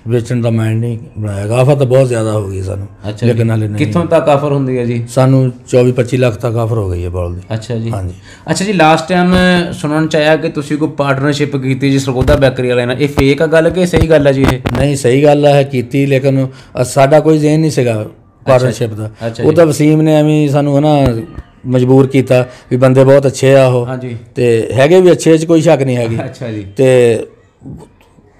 ਵੇਚਣ ਦਾ ਮਾਈਂਡ ਨਹੀਂ ਬਣਾਇਆ। ਆਫਰ ਤਾਂ ਬਹੁਤ ਜ਼ਿਆਦਾ ਹੋ ਗਈ ਸਾਨੂੰ। ਅੱਛਾ। ਲੇਕਿਨ ਹਾਲੇ ਨਹੀਂ। ਕਿੱਥੋਂ ਤੱਕ ਆਫਰ ਹੁੰਦੀ ਹੈ ਜੀ? ਸਾਨੂੰ 24-25 ਲੱਖ ਤੱਕ ਆਫਰ ਹੋ ਗਈ ਹੈ ਬਾਲ ਦੀ। ਅੱਛਾ ਜੀ। ਹਾਂਜੀ। ਅੱਛਾ ਜੀ, ਲਾਸਟ ਟਾਈਮ ਸੁਣਨ 'ਚ ਆਇਆ ਕਿ ਤੁਸੀਂ ਕੋਈ ਪਾਰਟਨਰਸ਼ਿਪ ਕੀਤੀ ਜੀ ਸਰਗੋਦਾ ਬੇਕਰੀ ਵਾਲਿਆਂ ਨਾਲ, ਇਹ ਫੇਕ ਆ ਗੱਲ ਕਿ ਸਹੀ ਗੱਲ ਹੈ ਜੀ? ਇਹ ਨਹੀਂ ਸਹੀ ਗੱਲ ਹੈ, ਕੀਤੀ, ਲੇਕਿਨ ਸਾਡਾ ਕੋਈ ਜ਼ੇਨ ਨਹੀਂ ਸੀਗਾ ਪਾਰਟਨਰਸ਼ਿਪ ਦਾ। ਉਹ ਤਾਂ ਵਸੀਮ ਨੇ ਐਵੇਂ ਸਾਨੂੰ ਹੈ ਨਾ ਮਜਬੂਰ ਕੀਤਾ ਵੀ ਬੰਦੇ ਬਹੁਤ ਅੱਛੇ ਆ ਉਹ। ਹਾਂਜੀ। ਤੇ ਹੈਗੇ ਵੀ ਅੱਛੇ 'ਚ ਕੋਈ ਸ਼ੱਕ ਨਹੀਂ ਹੈਗੀ। ਅੱਛਾ ਜੀ। ਤੇ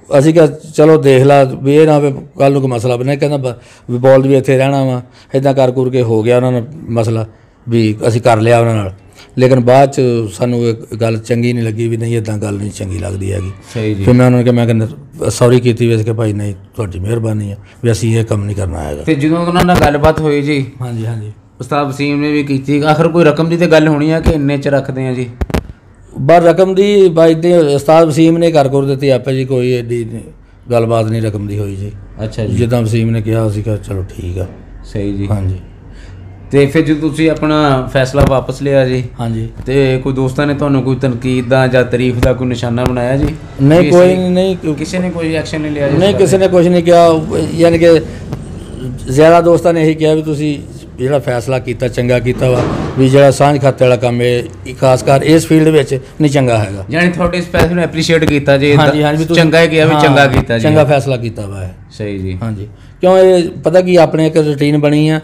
ਅਸੀਂ ਕਿਹਾ ਚਲੋ ਦੇਖ ਲਾ ਵੀ ਇਹ ਨਾ ਕੱਲ੍ਹ ਨੂੰ ਕੋਈ ਮਸਲਾ ਬਣੇ। ਕਹਿੰਦਾ ਵੀ ਬਾਲ ਵੀ ਇੱਥੇ ਰਹਿਣਾ ਵਾ, ਇੱਦਾਂ ਕਰ ਕੁਰ ਕੇ ਹੋ ਗਿਆ ਉਹਨਾਂ ਨਾਲ ਮਸਲਾ, ਵੀ ਅਸੀਂ ਕਰ ਲਿਆ ਉਹਨਾਂ ਨਾਲ। ਲੇਕਿਨ ਬਾਅਦ 'ਚ ਸਾਨੂੰ ਇਹ ਗੱਲ ਚੰਗੀ ਨਹੀਂ ਲੱਗੀ, ਵੀ ਨਹੀਂ ਇੱਦਾਂ ਗੱਲ ਨਹੀਂ ਚੰਗੀ ਲੱਗਦੀ ਹੈਗੀ। ਸਹੀ ਜੀ। ਫਿਰ ਮੈਂ ਉਹਨਾਂ ਨੂੰ ਕਿਹਾ, ਮੈਂ ਕਹਿੰਦਾ ਸੌਰੀ ਕੀਤੀ ਵੀ, ਅਸੀਂ ਕਿ ਭਾਈ ਨਹੀਂ ਤੁਹਾਡੀ ਮਿਹਰਬਾਨੀ ਆ ਵੀ ਅਸੀਂ ਇਹ ਕੰਮ ਨਹੀਂ ਕਰਨਾ ਹੈਗਾ। ਤੇ ਜਦੋਂ ਉਹਨਾਂ ਨਾਲ ਗੱਲਬਾਤ ਹੋਈ ਜੀ? ਹਾਂਜੀ ਹਾਂਜੀ। ਉਸਤਾਦ ਵਸੀਮ ਨੇ ਵੀ ਕੀਤੀ, ਆਖਰ ਕੋਈ ਰਕਮ ਦੀ ਤਾਂ ਗੱਲ ਹੋਣੀ ਆ ਕਿ ਇੰਨੇ 'ਚ ਰੱਖਦੇ ਆ ਜੀ? ਬਸ ਰਕਮ ਦੀ ਬਾਈ ਦੇ ਉਸਤਾਦ ਵਸੀਮ ਨੇ ਕਰ ਦਿੱਤੀ ਆਪੇ ਜੀ, ਕੋਈ ਐਡੀ ਗੱਲਬਾਤ ਨਹੀਂ ਰਕਮ ਦੀ ਹੋਈ ਜੀ। ਅੱਛਾ ਜੀ। ਜਿੱਦਾਂ ਵਸੀਮ ਨੇ ਕਿਹਾ ਅਸੀਂ ਕਿਹਾ ਚਲੋ ਠੀਕ ਆ। ਸਹੀ ਜੀ। ਹਾਂਜੀ। ਤੇ ਫਿਰ ਜਦੋਂ ਤੁਸੀਂ ਆਪਣਾ ਫੈਸਲਾ ਵਾਪਸ ਲਿਆ ਜੀ? ਹਾਂਜੀ। ਤੇ ਕੋਈ ਦੋਸਤਾਂ ਨੇ ਤੁਹਾਨੂੰ ਕੋਈ ਤਨਕੀਦ ਦਾ ਜਾਂ ਤਾਰੀਫ ਦਾ ਕੋਈ ਨਿਸ਼ਾਨਾ ਬਣਾਇਆ ਜੀ? ਨਹੀਂ ਕੋਈ ਨਹੀਂ। ਕਿਸੇ ਨੇ ਕੋਈ ਐਕਸ਼ਨ ਨਹੀਂ ਲਿਆ ਜੀ? ਨਹੀਂ ਕਿਸੇ ਨੇ ਕੁਝ ਨਹੀਂ ਕਿਹਾ, ਯਾਨੀ ਕਿ ਜ਼ਿਆਦਾ ਦੋਸਤਾਂ ਨੇ ਇਹੀ ਕਿਹਾ ਵੀ ਤੁਸੀਂ ਜਿਹੜਾ ਫੈਸਲਾ ਕੀਤਾ ਚੰਗਾ ਕੀਤਾ ਵਾ, ਵੀ ਜਿਹੜਾ ਸਾਂਝ ਖਾਤੇ ਵਾਲਾ ਕੰਮ ਇਹ ਖਾਸ ਕਰ ਇਸ ਫੀਲਡ ਵਿੱਚ ਨਹੀਂ ਚੰਗਾ ਹੈਗਾ। ਯਾਨੀ ਤੁਹਾਡੇ ਇਸ ਫੈਸਲੇ ਨੂੰ ਐਪਰੀਸ਼ੀਏਟ ਕੀਤਾ ਜੀ? ਹਾਂਜੀ ਹਾਂਜੀ। ਚੰਗਾ ਹੀ ਕਿਹਾ ਵੀ ਚੰਗਾ ਕੀਤਾ ਜੀ, ਚੰਗਾ ਫੈਸਲਾ ਕੀਤਾ ਵਾ। ਸਹੀ ਜੀ। ਹਾਂਜੀ। ਕਿਉਂ ਇਹ ਪਤਾ ਕੀ ਆਪਣੇ ਇੱਕ ਰੂਟੀਨ ਬਣੀ ਆ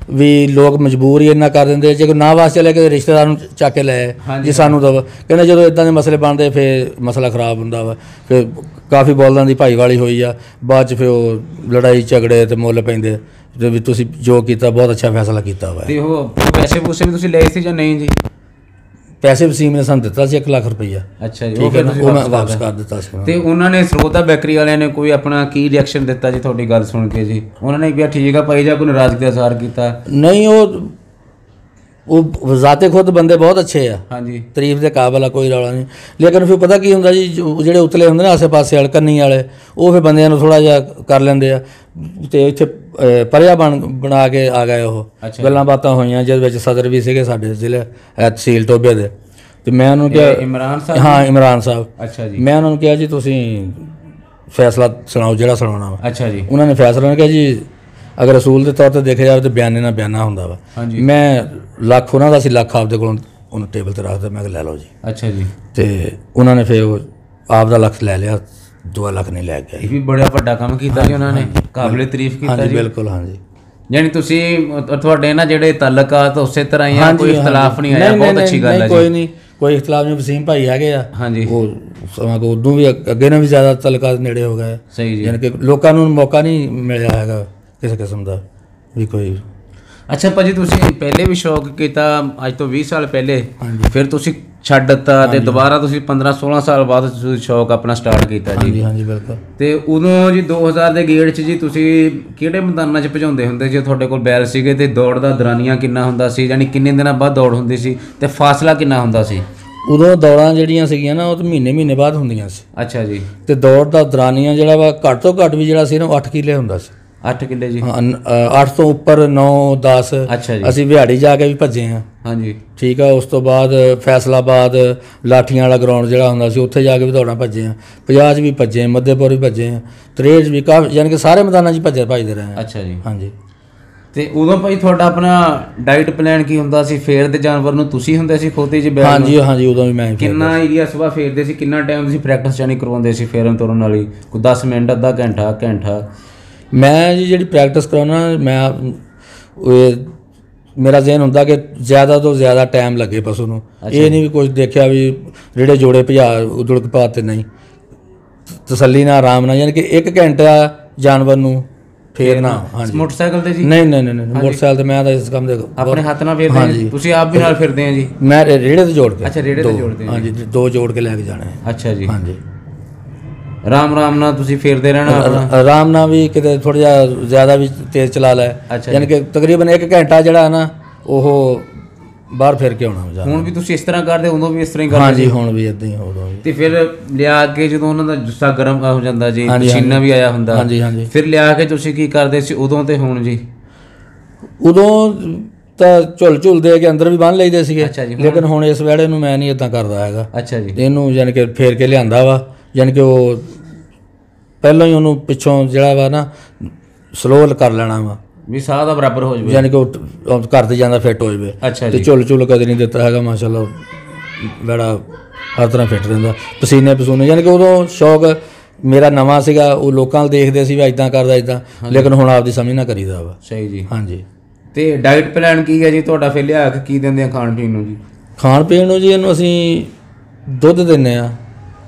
ਵੀ ਲੋਕ ਮਜਬੂਰ ਹੀ ਇੰਨਾ ਕਰ ਦਿੰਦੇ, ਜੇ ਕੋਈ ਨਾ ਵਾਸ ਚਲੇ ਕੇ ਰਿਸ਼ਤੇਦਾਰ ਨੂੰ ਚੱਕ ਕੇ ਲੈ ਜੀ ਸਾਨੂੰ ਦਵਾ, ਕਹਿੰਦੇ ਜਦੋਂ ਇੱਦਾਂ ਦੇ ਮਸਲੇ ਬਣਦੇ ਫਿਰ ਮਸਲਾ ਖਰਾਬ ਹੁੰਦਾ ਵਾ। ਫਿਰ ਕਾਫੀ ਬੋਲਦਾਂ ਦੀ ਭਾਈਵਾਲੀ ਹੋਈ ਆ, ਬਾਅਦ 'ਚ ਫਿਰ ਉਹ ਲੜਾਈ ਝਗੜੇ ਤੇ ਮੁੱਲ ਪੈਂਦੇ ਵੀ ਤੁਸੀਂ ਜੋ ਕੀਤਾ ਬਹੁਤ ਅੱਛਾ ਫੈਸਲਾ ਕੀਤਾ ਵਾ। ਤੇ ਉਹ ਪੈਸੇ ਪੂਸੇ ਵੀ ਤੁਸੀਂ ਲਏ ਸੀ ਜਾਂ ਨਹੀਂ ਜੀ? ਪੈਸੇ ਵਸੀਮ ਨੇ ਸਾਨੂੰ ਦਿੱਤਾ ਸੀ 1 ਲੱਖ ਰੁਪਈਆ। ਅੱਛਾ ਜੀ। ਉਹ ਮੈਂ ਵਾਪਸ ਕਰ ਦਿੱਤਾ ਸੀ। ਤੇ ਉਹਨਾਂ ਨੇ ਸਰਗੋਦਾ ਬੇਕਰੀ ਵਾਲਿਆਂ ਨੇ ਕੋਈ ਆਪਣਾ ਕੀ ਰਿਐਕਸ਼ਨ ਦਿੱਤਾ ਜੀ ਤੁਹਾਡੀ ਗੱਲ ਸੁਣ ਕੇ ਜੀ? ਉਹਨਾਂ ਨੇ ਕਿਹਾ ਠੀਕ ਆ ਭਾਈ, ਜਾਂ ਕੋਈ ਨਾਰਾਜ਼ਗੀ ਦਾ ਇਜ਼ਹਾਰ ਕੀਤਾ? ਨਹੀਂ, ਉਹ ਉਹ ਜ਼ਾਤੇ ਖੁਦ ਬੰਦੇ ਬਹੁਤ ਅੱਛੇ ਆ, ਹਾਂਜੀ, ਤਾਰੀਫ ਦੇ ਕਾਬਲ ਆ, ਕੋਈ ਰੌਲਾ ਨਹੀਂ। ਲੇਕਿਨ ਫਿਰ ਪਤਾ ਕੀ ਹੁੰਦਾ ਜੀ, ਜਿਹੜੇ ਉਤਲੇ ਹੁੰਦੇ ਨੇ ਆਸੇ ਪਾਸੇ ਵਾਲੇ ਕੰਨੀ ਵਾਲੇ, ਉਹ ਫਿਰ ਬੰਦਿਆਂ ਨੂੰ ਥੋੜ੍ਹਾ ਜਿਹਾ ਕਰ ਲੈਂਦੇ ਆ, ਅਤੇ ਇੱਥੇ ਪਰਿਆ ਬਣਾ ਕੇ ਆ ਗਏ। ਉਹ ਗੱਲਾਂ ਬਾਤਾਂ ਹੋਈਆਂ ਜਿਹਦੇ ਵਿੱਚ ਸਦਰ ਵੀ ਸੀਗੇ ਸਾਡੇ ਜ਼ਿਲ੍ਹੇ ਤਹਿਸੀਲ ਟੋਬੇ ਦੇ, ਅਤੇ ਮੈਂ ਉਹਨਾਂ ਨੂੰ ਕਿਹਾ, ਇਮਰਾਨ ਸਾਹਿਬ, ਹਾਂ ਇਮਰਾਨ ਸਾਹਿਬ, ਅੱਛਾ ਜੀ, ਮੈਂ ਉਹਨਾਂ ਨੂੰ ਕਿਹਾ ਜੀ ਤੁਸੀਂ ਫੈਸਲਾ ਸੁਣਾਓ ਜਿਹੜਾ ਸੁਣਾਉਣਾ ਵਾ। ਅੱਛਾ ਜੀ, ਉਹਨਾਂ ਨੇ ਫੈਸਲਾ ਨੇ ਕਿਹਾ ਜੀ ਅਗਰ ਅਸੂਲ ਦੇ ਤੌਰ 'ਤੇ ਦੇਖਿਆ ਜਾਵੇ ਤਾਂ ਬਿਆਨੇ ਨਾਲ ਬਿਆਨਾ ਹੁੰਦਾ ਵਾ। ਮੈਂ ਲੱਖ ਉਹਨਾਂ ਦਾ ਸੀ, ਲੱਖ ਆਪਦੇ ਕੋਲੋਂ ਉਹਨੂੰ ਟੇਬਲ 'ਤੇ ਰੱਖਦਾ, ਮੈਂ ਕਿਹਾ ਲੈ ਲਓ ਜੀ। ਅੱਛਾ ਜੀ, ਅਤੇ ਉਹਨਾਂ ਨੇ ਫਿਰ ਉਹ ਆਪ ਦਾ ਲੱਖ ਲੈ ਲਿਆ, 2 ਲੱਖ ਨਹੀਂ ਲੈ ਗਿਆ। ਇਹ ਵੀ ਬੜਾ ਵੱਡਾ ਕੰਮ ਕੀਤਾ ਜੀ ਉਹਨਾਂ ਨੇ, ਕਾਬਲੇ ਤਾਰੀਫ ਕੀਤਾ ਜੀ। ਬਿਲਕੁਲ, ਹਾਂਜੀ। ਯਾਨੀ ਤੁਸੀਂ ਤੁਹਾਡੇ ਨਾ ਜਿਹੜੇ ਤਾਲੁਕਾਤ ਉਸੇ ਤਰ੍ਹਾਂ ਹੀ ਆ, ਕੋਈ ਇਖਤਲਾਫ ਨਹੀਂ ਆਇਆ, ਬਹੁਤ ਅੱਛੀ ਗੱਲ ਹੈ ਜੀ। ਕੋਈ ਨਹੀਂ, ਕੋਈ ਇਖਤਲਾਫ ਨਹੀਂ। ਵਸੀਮ ਭਾਈ ਹੈਗੇ ਆ, ਹਾਂਜੀ, ਉਹ ਸਮਾਂ ਕੋ ਉਦੋਂ ਵੀ ਅੱਗੇ ਨਾਲ ਵੀ ਜ਼ਿਆਦਾ ਤਾਲੁਕਾਤ ਨੇੜੇ ਹੋ ਗਏ। ਸਹੀ ਜੀ, ਯਾਨੀ ਕਿ ਲੋਕਾਂ ਨੂੰ ਮੌਕਾ ਨਹੀਂ ਮਿਲਿਆ ਹੈਗਾ ਕਿਸੇ ਕਿਸਮ ਦਾ ਵੀ ਕੋਈ। ਅੱਛਾ ਭਾਜੀ, ਤੁਸੀਂ ਪਹਿਲੇ ਵੀ ਸ਼ੌਕ ਕੀਤਾ ਅੱਜ ਤੋਂ 20 ਸਾਲ ਪਹਿਲੇ, ਫਿਰ ਤੁਸੀਂ ਛੱਡ ਦਿੱਤਾ ਤੇ ਦੁਬਾਰਾ ਤੁਸੀਂ 15-16 ਸਾਲ ਬਾਅਦ ਤੁਸੀਂ ਸ਼ੌਕ ਆਪਣਾ ਸਟਾਰਟ ਕੀਤਾ ਜੀ। ਹਾਂਜੀ ਬਿਲਕੁਲ। ਤੇ ਉਦੋਂ ਜੀ 2000 ਦੇ ਗੇੜ 'ਚ ਜੀ ਤੁਸੀਂ ਕਿਹੜੇ ਮੈਦਾਨਾਂ 'ਚ ਭਜਾਉਂਦੇ ਹੁੰਦੇ ਜੇ ਤੁਹਾਡੇ ਕੋਲ ਬੈਲ ਸੀਗੇ, ਤੇ ਦੌੜ ਦਾ ਦੌਰਾਨੀਆ ਕਿੰਨਾ ਹੁੰਦਾ ਸੀ, ਯਾਨੀ ਕਿੰਨੇ ਦਿਨਾਂ ਬਾਅਦ ਦੌੜ ਹੁੰਦੀ ਸੀ, ਤੇ ਫਾਸਲਾ ਕਿੰਨਾ ਹੁੰਦਾ ਸੀ? ਉਦੋਂ ਦੌੜਾਂ ਜਿਹੜੀਆਂ ਸੀਗੀਆਂ ਨਾ ਉਹ ਤਾਂ ਮਹੀਨੇ ਬਾਅਦ ਹੁੰਦੀਆਂ ਸੀ। ਅੱਛਾ ਜੀ, ਤੇ ਦੌੜ ਦਾ ਦੌਰਾਨੀਆ ਜਿਹੜਾ ਵਾ ਘੱਟ ਤੋਂ ਘੱਟ ਵੀ ਜਿਹੜਾ ਸੀ ਨਾ 8 ਕਿੱਲੇ ਹੁੰਦਾ ਸੀ। 8 ਕਿੱਲੇ ਜੀ? 8 ਤੋਂ ਉੱਪਰ 9 10। ਅੱਛਾ ਜੀ, ਅਸੀਂ ਵਿਹਾੜੀ ਜਾ ਕੇ ਵੀ ਭੱਜੇ ਹਾਂ। ਹਾਂਜੀ, ਠੀਕ ਆ। ਉਸ ਤੋਂ ਬਾਅਦ ਫੈਸਲਾਬਾਦ ਲਾਠੀਆਂ ਵਾਲਾ ਗਰਾਊਂਡ ਜਿਹੜਾ ਹੁੰਦਾ ਸੀ ਉੱਥੇ ਜਾ ਕੇ ਵੀ ਦੌੜਾਂ ਭੱਜੇ ਹਾਂ। 50 'ਚ ਵੀ ਭੱਜੇ, ਮੱਧੇਪੁਰ ਵੀ ਭੱਜੇ ਹਾਂ, 63 ਵੀ, ਕਾਫੀ ਯਾਨੀ ਕਿ ਸਾਰੇ ਮੈਦਾਨਾਂ 'ਚ ਭੱਜਦੇ ਰਹੇ ਹਾਂ। ਅੱਛਾ ਜੀ, ਹਾਂਜੀ। ਤੇ ਉਦੋਂ ਭਾਈ ਤੁਹਾਡਾ ਆਪਣਾ ਡਾਈਟ ਪਲਾਨ ਕੀ ਹੁੰਦਾ ਸੀ? ਫੇਰ ਦੇ ਜਾਨਵਰ ਨੂੰ ਤੁਸੀਂ ਹੁੰਦੇ ਸੀ ਖੋਤੇ ਜੀ ਬੈਲ? ਹਾਂਜੀ, ਉਦੋਂ ਵੀ ਮੈਂ ਕਿੰਨਾ ਏਰੀਆ ਸੁਬਾਹ ਫੇਰਦੇ ਸੀ? ਕਿੰਨਾ ਟਾਈਮ ਤੁਸੀਂ ਪ੍ਰੈਕਟਿਸ ਜਾਨੀ ਕਰਵਾਉਂਦੇ ਸੀ ਫੇਰਨ ਤੁਰਨ ਵਾਲੀ? ਕੋਈ 10 ਮਿੰਟ, ਅੱਧਾ ਘੰਟਾ? ਮੈਂ ਜੀ ਜਿਹੜੀ ਪ੍ਰੈਕਟਿਸ ਕਰਾਉਣਾ, ਮੇਰਾ ਜ਼ਹਿਨ ਹੁੰਦਾ ਕਿ ਜ਼ਿਆਦਾ ਤੋਂ ਜ਼ਿਆਦਾ ਟਾਈਮ ਲੱਗੇ ਪਸ਼ੂ ਨੂੰ। ਇਹ ਨਹੀਂ ਵੀ ਕੁਝ ਦੇਖਿਆ ਵੀ ਜਿਹੜੇ ਜੋੜੇ ਭਜਾ ਉਦੜਕ ਪਾ ਤੇ ਨਹੀਂ, ਤਸੱਲੀ ਨਾਲ, ਆਰਾਮ ਨਾਲ, ਯਾਨੀ ਕਿ 1 ਘੰਟਾ ਜਾਨਵਰ ਨੂੰ ਫੇਰਨਾ। ਹਾਂਜੀ। ਮੋਟਰਸਾਈਕਲ ਤੇ ਜੀ? ਨਹੀਂ, ਮੋਟਰਸਾਈਕਲ ਤੇ ਮੈਂ ਤਾਂ ਇਸ ਕੰਮ ਦੇ ਆਪਣੇ ਹੱਥ ਨਾਲ ਫੇਰਦੇ? ਹਾਂਜੀ। ਤੁਸੀਂ ਆਪ ਵੀ ਨਾਲ ਫਿਰਦੇ ਆ ਜੀ? ਮੈਂ ਰੇੜੇ ਤੇ ਜੋੜ ਕੇ। ਅੱਛਾ, ਰੇੜੇ ਤੇ ਜੋੜਦੇ? ਹਾਂਜੀ, 2 ਜੋੜ ਕੇ ਲੈ ਕੇ ਜਾਣਾ ਹੈ। ਅੱਛਾ ਜੀ, ਹਾਂਜੀ। ਆਰਾਮ ਨਾਲ ਤੁਸੀਂ ਫੇਰਦੇ ਰਹਿਣਾ? ਆਰਾਮ ਨਾਲ ਵੀ, ਕਿਤੇ ਥੋੜ੍ਹਾ ਜਿਹਾ ਜ਼ਿਆਦਾ ਵੀ ਤੇਜ਼ ਚਲਾ ਲੈ। ਯਾਨੀ ਕਿ ਤਕਰੀਬਨ 1 ਘੰਟਾ ਜਿਹੜਾ ਨਾ ਉਹ ਬਾਹਰ ਫਿਰ ਕੇ ਆਉਣਾ। ਹੁਣ ਵੀ ਤੁਸੀਂ ਇਸ ਤਰ੍ਹਾਂ ਕਰਦੇ? ਉਦੋਂ ਵੀ ਇਸ ਤਰ੍ਹਾਂ ਹੀ ਕਰਦੇ? ਹਾਂਜੀ, ਹੁਣ ਵੀ ਇਦਾਂ ਹੀ ਉਦੋਂ ਵੀ। ਤੇ ਫਿਰ ਲਿਆ ਕੇ ਜਦੋਂ ਉਹਨਾਂ ਦਾ ਜੁੱਸਾ ਗਰਮ ਹੋ ਜਾਂਦਾ ਜੀ, ਪਸੀਨਾ ਵੀ ਆਇਆ ਹੁੰਦਾ, ਹਾਂਜੀ, ਫਿਰ ਲਿਆ ਕੇ ਤੁਸੀਂ ਕੀ ਕਰਦੇ ਸੀ ਉਦੋਂ ਤੇ ਹੁਣ ਜੀ? ਉਦੋਂ ਤਾਂ ਝੁੱਲ ਦੇ ਕੇ ਅੰਦਰ ਵੀ ਬੰਨ੍ਹ ਲਈਦੇ ਸੀਗੇ। ਲੇਕਿਨ ਹੁਣ ਇਸ ਵੇੜੇ ਨੂੰ ਮੈਂ ਨਹੀਂ ਇਦਾਂ ਕਰਦਾ ਹੈਗਾ। ਅੱਛਾ ਜੀ। ਇਹਨੂੰ ਯਾਨੀ ਕਿ ਫੇਰ ਕੇ ਲਿਆਂਦਾ ਵਾ, ਯਾਨੀ ਕਿ ਉਹ ਪਹਿਲਾਂ ਹੀ ਉਹਨੂੰ ਪਿੱਛੋਂ ਜਿਹੜਾ ਵਾ ਨਾ ਸਲੋਅ ਕਰ ਲੈਣਾ ਵਾ, ਵੀ ਸਾਹ ਦਾ ਬਰਾਬਰ ਹੋ ਜਾਵੇ, ਯਾਨੀ ਕਿ ਉਹ ਘਰ ਤੇ ਜਾਂਦਾ ਫਿੱਟ ਹੋ ਜਾਵੇ। ਅੱਛਾ ਜੀ। ਤੇ ਝੁੱਲ ਕਦੇ ਨਹੀਂ ਦਿੱਤਾ ਹੈਗਾ, ਮਾਸ਼ਾਅੱਲਾ ਬੜਾ ਹਰ ਤਰ੍ਹਾਂ ਫਿੱਟ ਰਹਿੰਦਾ, ਪਸੀਨੇ। ਯਾਨੀ ਕਿ ਉਦੋਂ ਸ਼ੌਕ ਮੇਰਾ ਨਵਾਂ ਸੀਗਾ, ਉਹ ਲੋਕਾਂ ਨੂੰ ਦੇਖਦੇ ਸੀ ਵੀ ਇੱਦਾਂ ਕਰਦਾ ਇੱਦਾਂ, ਲੇਕਿਨ ਹੁਣ ਆਪਦੀ ਸਮਝ ਨਾ ਕਰੀਦਾ ਵਾ। ਸਹੀ ਜੀ। ਹਾਂਜੀ। ਤੇ ਡਾਈਟ ਪਲਾਨ ਕੀ ਹੈ ਜੀ ਤੁਹਾਡਾ? ਫਿਰ ਲਿਆ ਕੇ ਕੀ ਦਿੰਦੇ ਆ ਖਾਣ ਪੀਣ ਨੂੰ ਜੀ? ਖਾਣ ਪੀਣ ਨੂੰ ਜੀ ਇਹਨੂੰ ਅਸੀਂ ਦੁੱਧ ਦਿੰਦੇ ਆ।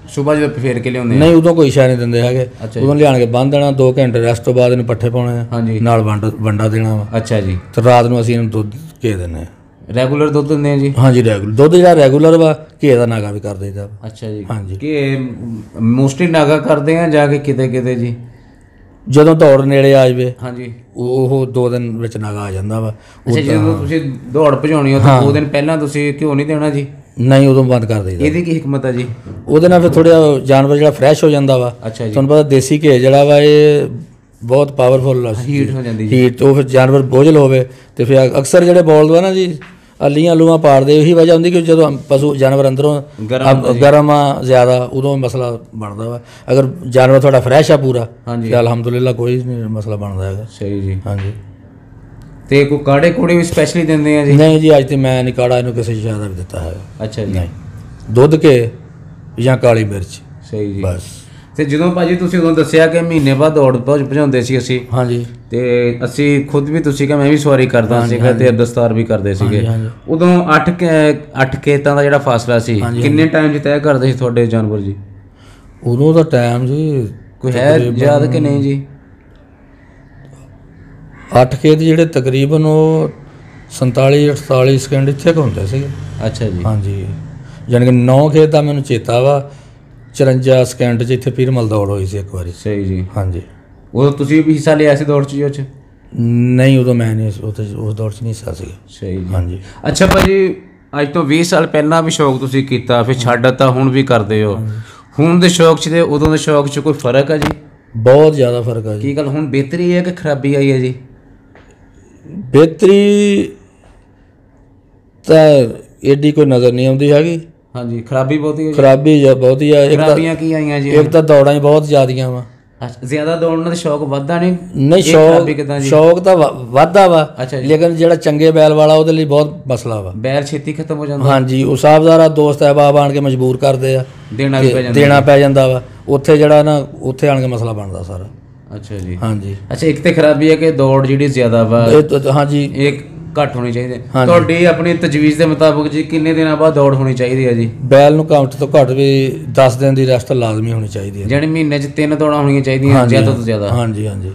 ਸੁਬਾਹ ਜਦੋਂ ਫੇਰ ਕੇ ਲਿਆਉਂਦੇ? ਨਹੀਂ, ਉਦੋਂ ਕੋਈ ਸ਼ੈ ਨਹੀਂ ਦਿੰਦੇ ਹੈਗੇ। ਉਦੋਂ ਲਿਆਣ ਕੇ ਬੰਨ੍ਹ ਦੇਣਾ, 2 ਘੰਟੇ ਰੈਸਟ ਤੋਂ ਬਾਅਦ ਇਹਨੂੰ ਪੱਠੇ ਪਾਉਣੇ ਆ, ਨਾਲ ਵੰਡਾ ਦੇਣਾ ਵਾ। ਅੱਛਾ ਜੀ। ਤੇ ਰਾਤ ਨੂੰ ਅਸੀਂ ਇਹਨੂੰ ਦੁੱਧ ਘੇ ਦਿੰਦੇ ਆ। ਰੈਗੂਲਰ ਦੁੱਧ ਦਿੰਦੇ ਆ ਜੀ? ਹਾਂਜੀ, ਰੈਗੂਲਰ ਦੁੱਧ ਜਿਹੜਾ ਰੈਗੂਲਰ ਵਾ, ਘੇ ਦਾ ਨਾਗਾ ਵੀ ਕਰ ਦਈਦਾ। ਅੱਛਾ ਜੀ। ਹਾਂਜੀ। ਕਿ ਮੋਸਟਲੀ ਨਾਗਾ ਕਰਦੇ ਆ ਜਾ ਕੇ ਕਿਤੇ ਜੀ? ਜਦੋਂ ਦੌੜ ਨੇੜੇ ਆ ਜਾਵੇ, ਹਾਂਜੀ, ਉਹ 2 ਦਿਨ ਵਿੱਚ ਨਾਗਾ ਆ ਜਾਂਦਾ ਵਾ। ਅੱਛਾ, ਜਦੋਂ ਤੁਸੀਂ ਦੌੜ ਭਜਾਉਣੀ ਹੋ ਤਾਂ 2 ਦਿਨ ਪਹਿਲਾਂ ਤੁਸੀਂ ਘਿਓ ਨਹੀਂ ਦੇਣਾ ਜੀ? ਨਹੀਂ, ਉਦੋਂ ਬੰਦ ਕਰ ਦਈਦਾ। ਇਹਦੀ ਕੀ ਹਕਮਤ ਹੈ ਜੀ? ਉਹਦੇ ਨਾਲ ਫਿਰ ਥੋੜ੍ਹਾ ਜਾਨਵਰ ਜਿਹੜਾ ਫਰੈਸ਼ ਹੋ ਜਾਂਦਾ ਵਾ। ਅੱਛਾ ਜੀ। ਤੁਹਾਨੂੰ ਪਤਾ ਦੇਸੀ ਘੇ ਜਿਹੜਾ ਵਾ ਇਹ ਬਹੁਤ ਪਾਵਰਫੁੱਲ, ਹੀਟ ਹੋ ਜਾਂਦੀ ਜੀ। ਹੀਟ, ਉਹ ਫਿਰ ਜਾਨਵਰ ਬੋਝਲ ਹੋਵੇ ਤੇ ਫਿਰ ਅਕਸਰ ਜਿਹੜੇ ਬੋਲਦ ਵਾ ਨਾ ਜੀ, ਅੱਲੀਆਂ ਲੂਆਂ ਪਾੜਦੇ, ਉਹੀ ਵਜ੍ਹਾ ਹੁੰਦੀ ਕਿ ਜਦੋਂ ਪਸ਼ੂ ਜਾਨਵਰ ਅੰਦਰੋਂ ਗਰਮ ਆ ਜ਼ਿਆਦਾ, ਉਦੋਂ ਮਸਲਾ ਬਣਦਾ ਵਾ। ਅਗਰ ਜਾਨਵਰ ਤੁਹਾਡਾ ਫਰੈਸ਼ ਆ ਪੂਰਾ, ਤੇ ਅਲਹਮਦੁਲਿਲਾ ਕੋਈ ਨਹੀਂ ਮਸਲਾ ਬਣਦਾ ਹੈਗਾ। ਸਹੀ ਜੀ। ਹਾਂਜੀ। ਤੇ ਕੋਈ ਕਾੜੇ ਕੂੜੇ ਵੀ ਸਪੈਸ਼ਲੀ ਦਿੰਦੇ ਆ ਜੀ? ਨਹੀਂ ਜੀ, ਅੱਜ ਤੇ ਮੈਂ ਨਹੀਂ ਕਾੜਾ ਇਹਨੂੰ ਕਿਸੇ ਸ਼ੈ ਦਾ ਵੀ ਦਿੱਤਾ ਹੈਗਾ। ਅੱਛਾ ਜੀ। ਨਹੀਂ, ਦੁੱਧ ਕੇ ਜਾਂ ਕਾਲੀ ਮਿਰਚ। ਸਹੀ ਜੀ। ਬਸ। ਤੇ ਜਦੋਂ ਭਾਜੀ ਤੁਸੀਂ ਉਦੋਂ ਦੱਸਿਆ ਕਿ ਮਹੀਨੇ ਬਾਅਦ ਦੌੜ ਭਜਾਉਂਦੇ ਸੀ ਅਸੀਂ? ਹਾਂਜੀ। ਤੇ ਅਸੀਂ ਖੁਦ ਵੀ, ਤੁਸੀਂ ਕਿਹਾ ਮੈਂ ਵੀ ਸਵਾਰੀ ਕਰਦਾ ਸੀਗਾ ਤੇ ਦਸਤਾਰ ਵੀ ਕਰਦੇ ਸੀਗੇ। ਉਦੋਂ 8 ਖੇਤਾਂ ਦਾ ਜਿਹੜਾ ਫਾਸਲਾ ਸੀ, ਕਿੰਨੇ ਟਾਈਮ 'ਚ ਤੈਅ ਕਰਦੇ ਸੀ ਤੁਹਾਡੇ ਜਾਨਵਰ ਜੀ? ਉਦੋਂ ਦਾ ਟਾਈਮ ਜੀ ਕੋਈ ਹੈ ਯਾਦ ਕਿ ਨਹੀਂ ਜੀ? 8 ਖੇਤ ਜਿਹੜੇ ਤਕਰੀਬਨ ਉਹ 47-48 ਸਕਿੰਟ ਇੱਥੇ ਕੁ ਹੁੰਦੇ ਸੀਗੇ। ਅੱਛਾ ਜੀ। ਹਾਂਜੀ। ਯਾਨੀ ਕਿ 9 ਖੇਤ ਦਾ ਮੈਨੂੰ ਚੇਤਾ ਵਾ, 54 ਸਕਿੰਟ 'ਚ ਇੱਥੇ ਪੀਰਮਲ ਦੌੜ ਹੋਈ ਸੀ ਇੱਕ ਵਾਰੀ। ਸਹੀ ਜੀ। ਹਾਂਜੀ। ਉਦੋਂ ਤੁਸੀਂ ਵੀ ਹਿੱਸਾ ਲਿਆ ਸੀ ਦੌੜ 'ਚ? ਨਹੀਂ ਉਦੋਂ ਮੈਂ ਨਹੀਂ ਉਸ ਦੌਰ 'ਚ ਨਹੀਂ ਹਿੱਸਾ ਸੀਗਾ। ਸਹੀ ਜੀ। ਹਾਂਜੀ। ਅੱਛਾ ਭਾਜੀ, ਅੱਜ ਤੋਂ 20 ਸਾਲ ਪਹਿਲਾਂ ਵੀ ਸ਼ੌਕ ਤੁਸੀਂ ਕੀਤਾ, ਫਿਰ ਛੱਡ ਦਿੱਤਾ, ਹੁਣ ਵੀ ਕਰਦੇ ਹੋ। ਹੁਣ ਦੇ ਸ਼ੌਕ 'ਚ ਤੇ ਉਦੋਂ ਦੇ ਸ਼ੌਕ 'ਚ ਕੋਈ ਫਰਕ ਹੈ ਜੀ? ਬਹੁਤ ਜ਼ਿਆਦਾ ਫਰਕ ਹੈ ਜੀ। ਕੀ ਗੱਲ ਹੁਣ ਬਿਹਤਰੀ ਹੈ ਕਿ ਖਰਾਬੀ ਆਈ ਹੈ ਜੀ? ਬਿਹਤਰੀ ਤਾਂ ਏਡੀ ਕੋਈ ਨਜ਼ਰ ਨਹੀਂ ਆਉਂਦੀ ਹੈਗੀ। ਹਾਂਜੀ, ਖਰਾਬੀ ਬਹੁਤੀ ਹੈ। ਖਰਾਬੀ ਬਹੁਤੀ ਆ। ਖਰਾਬੀਆਂ ਕੀ ਆਈਆਂ ਜੀ? ਇੱਕ ਤਾਂ ਦੌੜਾਂ ਹੀ ਬਹੁਤ ਜ਼ਿਆਦੀਆਂ ਵਾ। ਜ਼ਿਆਦਾ ਦੌੜਨ ਦਾ ਸ਼ੌਕ ਵੱਧਦਾ ਨਹੀਂ? ਨਹੀਂ, ਸ਼ੌਕ ਤਾਂ ਵੱਧਦਾ ਵਾ, ਲੇਕਿਨ ਜਿਹੜਾ ਚੰਗੇ ਬੈਲ ਵਾਲਾ ਉਹਦੇ ਲਈ ਬਹੁਤ ਮਸਲਾ ਵਾ। ਬੈਲ ਛੇਤੀ ਖਤਮ ਹੋ ਜਾਂਦਾ। ਹਾਂਜੀ, ਉਹ ਸਾਹਿਬਜ਼ਾਦਾ ਦੋਸਤ ਅਹਿਬਾਬ ਆਣ ਕੇ ਮਜਬੂਰ ਕਰਦੇ ਆ, ਦੇਣਾ ਪੈ ਜਾਂਦਾ ਵਾ। ਉੱਥੇ ਜਿਹੜਾ ਨਾ ਉੱਥੇ ਆਣ ਕੇ ਮਸਲਾ ਬਣਦਾ ਸਾਰਾ। ਅੱਛਾ ਜੀ। ਹਾਂਜੀ। ਅੱਛਾ, ਇੱਕ ਤੇ ਖਰਾਬੀ ਹੈ ਕਿ ਦੌੜ ਜਿਹੜੀ ਜ਼ਿਆਦਾ ਵਾ। ਹਾਂਜੀ, ਇੱਕ ਘੱਟ ਹੋਣੀ ਚਾਹੀਦੀ। ਤੁਹਾਡੀ ਆਪਣੀ ਤਜਵੀਜ਼ ਦੇ ਮੁਤਾਬਕ ਜੀ ਕਿੰਨੇ ਦਿਨਾਂ ਬਾਅਦ ਦੌੜ ਹੋਣੀ ਚਾਹੀਦੀ ਹੈ ਜੀ? ਬੈਲ ਨੂੰ ਘੱਟ ਤੋਂ ਘੱਟ ਵੀ 10 ਦਿਨ ਦੀ ਰੈਸਟ ਲਾਜ਼ਮੀ ਹੋਣੀ ਚਾਹੀਦੀ ਹੈ। ਜਾਨੀ ਮਹੀਨੇ 'ਚ 3 ਦੌੜਾਂ ਹੋਣੀਆਂ ਚਾਹੀਦੀਆਂ ਜ਼ਿਆਦਾ ਤੋਂ ਜ਼ਿਆਦਾ। ਹਾਂਜੀ ਹਾਂਜੀ।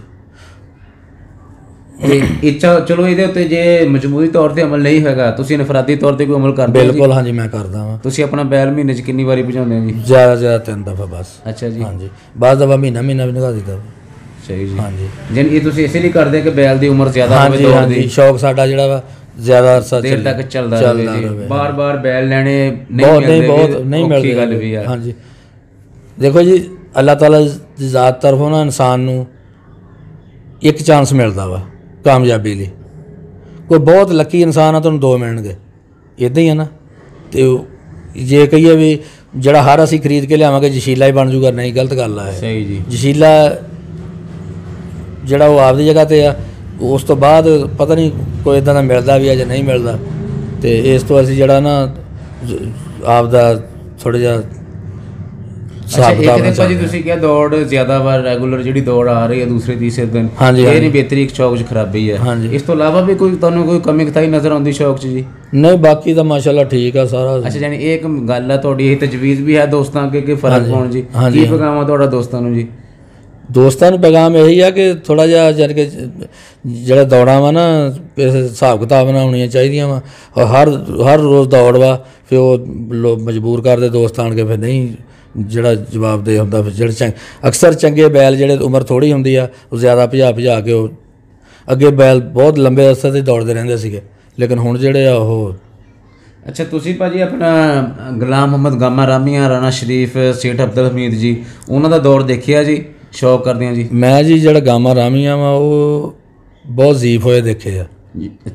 ਇੱਛਾ ਚਲੋ ਇਹਦੇ ਉੱਤੇ ਜੇ ਮਜਮੂਈ ਤੌਰ ਤੇ ਅਮਲ ਨਹੀਂ ਹੈਗਾ, ਤੁਸੀਂ ਇਨਫਰਾਦੀ ਤੌਰ ਤੇ ਕੋਈ ਅਮਲ ਕਰਦੇ ਹੋ? ਬਿਲਕੁਲ ਹਾਂਜੀ, ਮੈਂ ਕਰਦਾ ਵਾਂ। ਤੁਸੀਂ ਆਪਣਾ ਬੈਲ ਮਹੀਨੇ 'ਚ ਕਿੰਨੀ ਵਾਰੀ ਭਜਾਉਂਦੇ ਹੋ ਜੀ? ਜ਼ਿਆਦਾ 3 ਦਫਾ ਬਸ। ਅੱਛਾ ਜੀ। ਹਾਂਜੀ, ਬਾਅਦ ਦਫਾ ਮਹੀਨਾ ਵੀ ਨਿਭਾ ਦਿੱਤਾ। ਸਹੀ ਜੀ। ਹਾਂਜੀ, ਜਾਨੀ ਇਹ ਤੁਸੀਂ ਇਸੇ ਲਈ ਕਰਦੇ ਕਿ ਬੈਲ ਦੀ ਉਮਰ ਜ਼ਿਆਦਾ ਹੋਵੇ ਦੌੜ ਦੀ? ਸ਼ੌਕ ਸਾਡਾ ਜਿਹੜਾ ਵਾ ਜ਼ਿਆਦਾ ਅਰਸਾ ਦੇਰ ਤੱਕ ਚੱਲਦਾ ਰਹੇ ਜੀ। ਬਾਰ-ਬਾਰ ਬੈਲ ਲੈਣੇ ਨਹੀਂ ਮਿਲਦੇ ਗੱਲ ਵੀ ਆ। ਹਾਂਜੀ, ਦੇਖੋ ਜੀ, ਅੱਲਾਹ ਤਾਲਾ ਦੀ ਜ਼ਾਤ ਤਰਫੋਂ ਨਾ ਇਨਸਾਨ ਨੂੰ ਇੱਕ ਚਾਂਸ ਮਿਲਦਾ ਵਾ ਕਾਮਯਾਬੀ ਲਈ। ਕੋਈ ਬਹੁਤ ਲੱਕੀ ਇਨਸਾਨ ਆ, ਤੁਹਾਨੂੰ 2 ਮਿਲਣਗੇ, ਇੱਦਾਂ ਹੀ ਆ ਨਾ। ਅਤੇ ਜੇ ਕਹੀਏ ਵੀ ਜਿਹੜਾ ਹਰ ਅਸੀਂ ਖਰੀਦ ਕੇ ਲਿਆਵਾਂਗੇ ਜਸ਼ੀਲਾ ਹੀ ਬਣ ਜੂਗਾ, ਨਹੀਂ, ਗਲਤ ਗੱਲ ਆ। ਸਹੀ ਜੀ। ਜਸ਼ੀਲਾ ਜਿਹੜਾ ਉਹ ਆਪਦੀ ਜਗ੍ਹਾ 'ਤੇ ਆ, ਉਸ ਤੋਂ ਬਾਅਦ ਪਤਾ ਨਹੀਂ ਕੋਈ ਇੱਦਾਂ ਦਾ ਮਿਲਦਾ ਵੀ ਆ ਜਾਂ ਨਹੀਂ ਮਿਲਦਾ। ਅਤੇ ਇਸ ਤੋਂ ਅਸੀਂ ਜਿਹੜਾ ਨਾ ਆਪਦਾ ਥੋੜ੍ਹਾ ਜਿਹਾ ਭਾਜੀ ਤੁਸੀਂ ਕਿਹਾ ਦੌੜ ਜ਼ਿਆਦਾ ਵਾਰ ਰੈਗੂਲਰ ਜਿਹੜੀ ਦੌੜ ਆ ਰਹੀ ਹੈ ਦੂਸਰੇ ਤੀਸਰੇ ਦਿਨ, ਇਹ ਨਹੀਂ ਬਿਹਤਰੀ ਇੱਕ ਸ਼ੌਕ 'ਚ ਖਰਾਬੀ ਹੈ। ਇਸ ਤੋਂ ਇਲਾਵਾ ਵੀ ਕੋਈ ਤੁਹਾਨੂੰ ਕੋਈ ਕਮੀ ਕਤਾਈ ਨਜ਼ਰ ਆਉਂਦੀ ਸ਼ੌਕ 'ਚ ਜੀ? ਨਹੀਂ, ਬਾਕੀ ਤਾਂ ਮਾਸ਼ਾਅੱਲਾ ਠੀਕ ਆ ਸਾਰਾ। ਅੱਛਾ, ਯਾਨੀ ਇਹ ਇੱਕ ਗੱਲ ਆ ਤੁਹਾਡੀ, ਇਹ ਤਜਵੀਜ਼ ਵੀ ਹੈ ਦੋਸਤਾਂ ਅੱਗੇ ਕਿ ਫਰਕ ਪਾਉਣ ਜੀ? ਕੀ ਪੈਗਾਮ ਆ ਤੁਹਾਡਾ ਦੋਸਤਾਂ ਨੂੰ ਜੀ? ਦੋਸਤਾਂ ਨੂੰ ਪੈਗਾਮ ਇਹੀ ਆ ਕਿ ਥੋੜ੍ਹਾ ਜਿਹਾ ਯਾਨੀ ਕਿ ਜਿਹੜਾ ਦੌੜਾਂ ਵਾ ਨਾ, ਹਿਸਾਬ ਕਿਤਾਬ ਨਾਲ ਹੋਣੀਆਂ ਚਾਹੀਦੀਆਂ ਵਾ। ਹਰ ਰੋਜ਼ ਦੌੜ ਵਾ, ਫਿਰ ਉਹ ਮਜਬੂਰ ਕਰਦੇ ਦੋਸਤ ਆਣ ਕੇ, ਫਿਰ ਨਹੀਂ ਜਿਹੜਾ ਜਵਾਬਦੇਹ ਹੁੰਦਾ। ਫਿਰ ਜਿਹੜੇ ਅਕਸਰ ਚੰਗੇ ਬੈਲ ਜਿਹੜੇ ਉਮਰ ਥੋੜ੍ਹੀ ਹੁੰਦੀ ਆ, ਉਹ ਜ਼ਿਆਦਾ ਭਜਾ ਕੇ ਉਹ ਅੱਗੇ ਬੈਲ ਬਹੁਤ ਲੰਬੇ ਅਰਸੇ 'ਤੇ ਦੌੜਦੇ ਰਹਿੰਦੇ ਸੀਗੇ, ਲੇਕਿਨ ਹੁਣ ਜਿਹੜੇ ਆ ਉਹ। ਅੱਛਾ, ਤੁਸੀਂ ਭਾਜੀ ਆਪਣਾ ਗੁਲਾਮ ਮੁਹੰਮਦ ਗਾਮਾ ਰਾਮੀਆਂ, ਰਾਣਾ ਸ਼ਰੀਫ, ਸੇਠ ਅਬਦੁਲ ਹਮੀਦ ਜੀ, ਉਹਨਾਂ ਦਾ ਦੌਰ ਦੇਖਿਆ ਜੀ? ਸ਼ੌਕ ਕਰਦੇ ਆ ਜੀ? ਮੈਂ ਜੀ ਜਿਹੜਾ ਗਾਮਾ ਰਾਮੀਆਂ ਵਾ ਉਹ ਬਹੁਤ ਜ਼ੀਫ ਹੋਏ ਦੇਖੇ ਆ।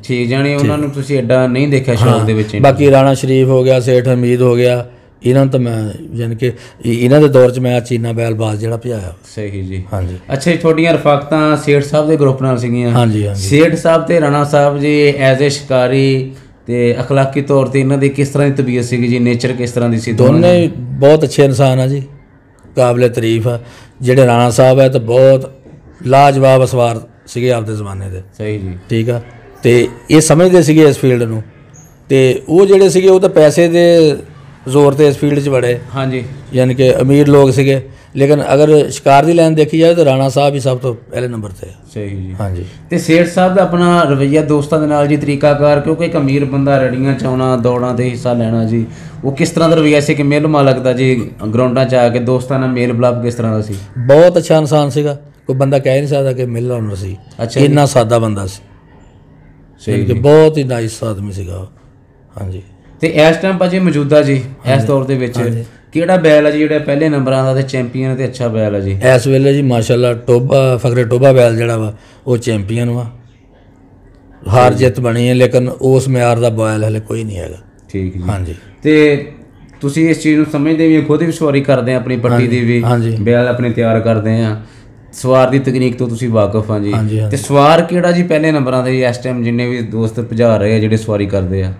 ਠੀਕ, ਜਾਣੀ ਉਹਨਾਂ ਨੂੰ ਤੁਸੀਂ ਐਡਾ ਨਹੀਂ ਦੇਖਿਆ ਸ਼ੌਕ ਦੇ ਵਿੱਚ? ਬਾਕੀ ਰਾਣਾ ਸ਼ਰੀਫ ਹੋ ਗਿਆ, ਸੇਠ ਹਮੀਦ ਹੋ ਗਿਆ, ਇਹਨਾਂ ਨੂੰ ਤਾਂ ਮੈਂ ਯਾਨੀ ਕਿ ਇਹਨਾਂ ਦੇ ਦੌਰ 'ਚ ਮੈਂ ਚੀਨਾ ਬੈਲਬਾਜ਼ ਜਿਹੜਾ ਭਜਾਇਆ। ਸਹੀ ਜੀ। ਹਾਂਜੀ। ਅੱਛਾ ਜੀ, ਤੁਹਾਡੀਆਂ ਰਫਾਕਤਾਂ ਸੇਠ ਸਾਹਿਬ ਦੇ ਗਰੁੱਪ ਨਾਲ ਸੀਗੀਆਂ? ਹਾਂਜੀ ਹਾਂਜੀ। ਸੇਠ ਸਾਹਿਬ ਤੇ ਰਾਣਾ ਸਾਹਿਬ ਜੀ ਐਜ਼ ਏ ਸ਼ਿਕਾਰੀ ਤੇ ਅਖਲਾਕੀ ਤੌਰ ਤੇ ਇਹਨਾਂ ਦੀ ਕਿਸ ਤਰ੍ਹਾਂ ਦੀ ਤਬੀਅਤ ਸੀਗੀ ਜੀ? ਨੇਚਰ ਕਿਸ ਤਰ੍ਹਾਂ ਦੀ ਸੀ? ਦੋਨੇ ਬਹੁਤ ਅੱਛੇ ਇਨਸਾਨ ਆ ਜੀ, ਕਾਬਲੇ ਤਾਰੀਫ ਆ। ਜਿਹੜੇ ਰਾਣਾ ਸਾਹਿਬ ਹੈ ਤਾਂ ਬਹੁਤ ਲਾਜਵਾਬ ਅਸਵਾਰ ਸੀਗੇ ਆਪਦੇ ਜ਼ਮਾਨੇ ਦੇ। ਸਹੀ ਜੀ। ਠੀਕ ਆ, ਅਤੇ ਇਹ ਸਮਝਦੇ ਸੀਗੇ ਇਸ ਫੀਲਡ ਨੂੰ। ਅਤੇ ਉਹ ਜਿਹੜੇ ਸੀਗੇ ਉਹ ਤਾਂ ਪੈਸੇ ਦੇ ਜ਼ੋਰ 'ਤੇ ਇਸ ਫੀਲਡ 'ਚ ਵੜੇ। ਹਾਂਜੀ। ਯਾਨੀ ਕਿ ਅਮੀਰ ਲੋਕ ਸੀਗੇ, ਲੇਕਿਨ ਅਗਰ ਸ਼ਿਕਾਰ ਦੀ ਲਾਈਨ ਦੇਖੀ ਜਾਵੇ ਤਾਂ ਰਾਣਾ ਸਾਹਿਬ ਹੀ ਸਭ ਤੋਂ ਪਹਿਲੇ ਨੰਬਰ 'ਤੇ। ਸਹੀ ਜੀ। ਹਾਂਜੀ। ਅਤੇ ਸੇਠ ਸਾਹਿਬ ਦਾ ਆਪਣਾ ਰਵੱਈਆ ਦੋਸਤਾਂ ਦੇ ਨਾਲ ਜੀ, ਤਰੀਕਾਕਾਰ, ਕਿਉਂਕਿ ਇੱਕ ਅਮੀਰ ਬੰਦਾ ਰੜੀਆਂ 'ਚ ਆਉਣਾ, ਦੌੜਾਂ 'ਤੇ ਹਿੱਸਾ ਲੈਣਾ ਜੀ, ਉਹ ਕਿਸ ਤਰ੍ਹਾਂ ਦਾ ਰਵੱਈਆ ਸੀ? ਕਿ ਮੇਲ ਮਾਲਕ ਦਾ ਜੀ, ਗਰਾਊਂਡਾਂ 'ਚ ਆ ਕੇ ਦੋਸਤਾਂ ਨਾਲ ਮੇਲ ਮਿਲਾਪ ਕਿਸ ਤਰ੍ਹਾਂ ਦਾ ਸੀ? ਬਹੁਤ ਅੱਛਾ ਇਨਸਾਨ ਸੀਗਾ, ਕੋਈ ਬੰਦਾ ਕਹਿ ਨਹੀਂ ਸਕਦਾ ਕਿ ਮਿਲ ਲਾਉਣਾ ਸੀ। ਅੱਛਾ, ਇੰਨਾ ਸਾਦਾ ਬੰਦਾ ਸੀ। ਸਹੀ ਕਿ ਬਹੁਤ ਹੀ ਨਾਈਸ ਆਦਮੀ ਸੀਗਾ ਉਹ। ਹਾਂਜੀ। ਅਤੇ ਇਸ ਟਾਈਮ ਭਾਜੀ ਮੌਜੂਦਾ ਜੀ ਇਸ ਦੌਰ ਦੇ ਵਿੱਚ ਕਿਹੜਾ ਬੈਲ ਆ ਜੀ ਜਿਹੜਾ ਪਹਿਲੇ ਨੰਬਰਾਂ ਦਾ ਅਤੇ ਚੈਂਪੀਅਨ ਅਤੇ ਅੱਛਾ ਬੈਲ ਆ ਜੀ ਇਸ ਵੇਲੇ ਜੀ? ਮਾਸ਼ਾਅੱਲਾ ਟੋਬਾ, ਫਕਰੇ ਟੋਬਾ ਬੈਲ ਜਿਹੜਾ ਵਾ ਉਹ ਚੈਂਪੀਅਨ ਵਾ। ਹਾਰ ਜਿੱਤ ਬਣੀ ਹੈ, ਲੇਕਿਨ ਉਸ ਮਿਆਰ ਦਾ ਬੈਲ ਹਲੇ ਕੋਈ ਨਹੀਂ ਹੈਗਾ। ਠੀਕ ਜੀ। ਹਾਂਜੀ। ਅਤੇ ਤੁਸੀਂ ਇਸ ਚੀਜ਼ ਨੂੰ ਸਮਝਦੇ ਵੀ ਖੁਦ ਵੀ ਸਵਾਰੀ ਕਰਦੇ ਆ, ਆਪਣੀ ਪੱਟੀ ਦੀ ਵੀ ਬੈਲ ਆਪਣੇ ਤਿਆਰ ਕਰਦੇ ਆ, ਸਵਾਰ ਦੀ ਤਕਨੀਕ ਤੋਂ ਤੁਸੀਂ ਵਾਕਫ ਆ ਜੀ? ਅਤੇ ਸਵਾਰ ਕਿਹੜਾ ਜੀ ਪਹਿਲੇ ਨੰਬਰਾਂ ਦੇ ਇਸ ਟਾਈਮ ਜਿੰਨੇ ਵੀ ਦੋਸਤ ਭਜਾ ਰਹੇ ਆ, ਜਿਹੜੇ ਸਵਾਰੀ ਕਰਦੇ ਆ?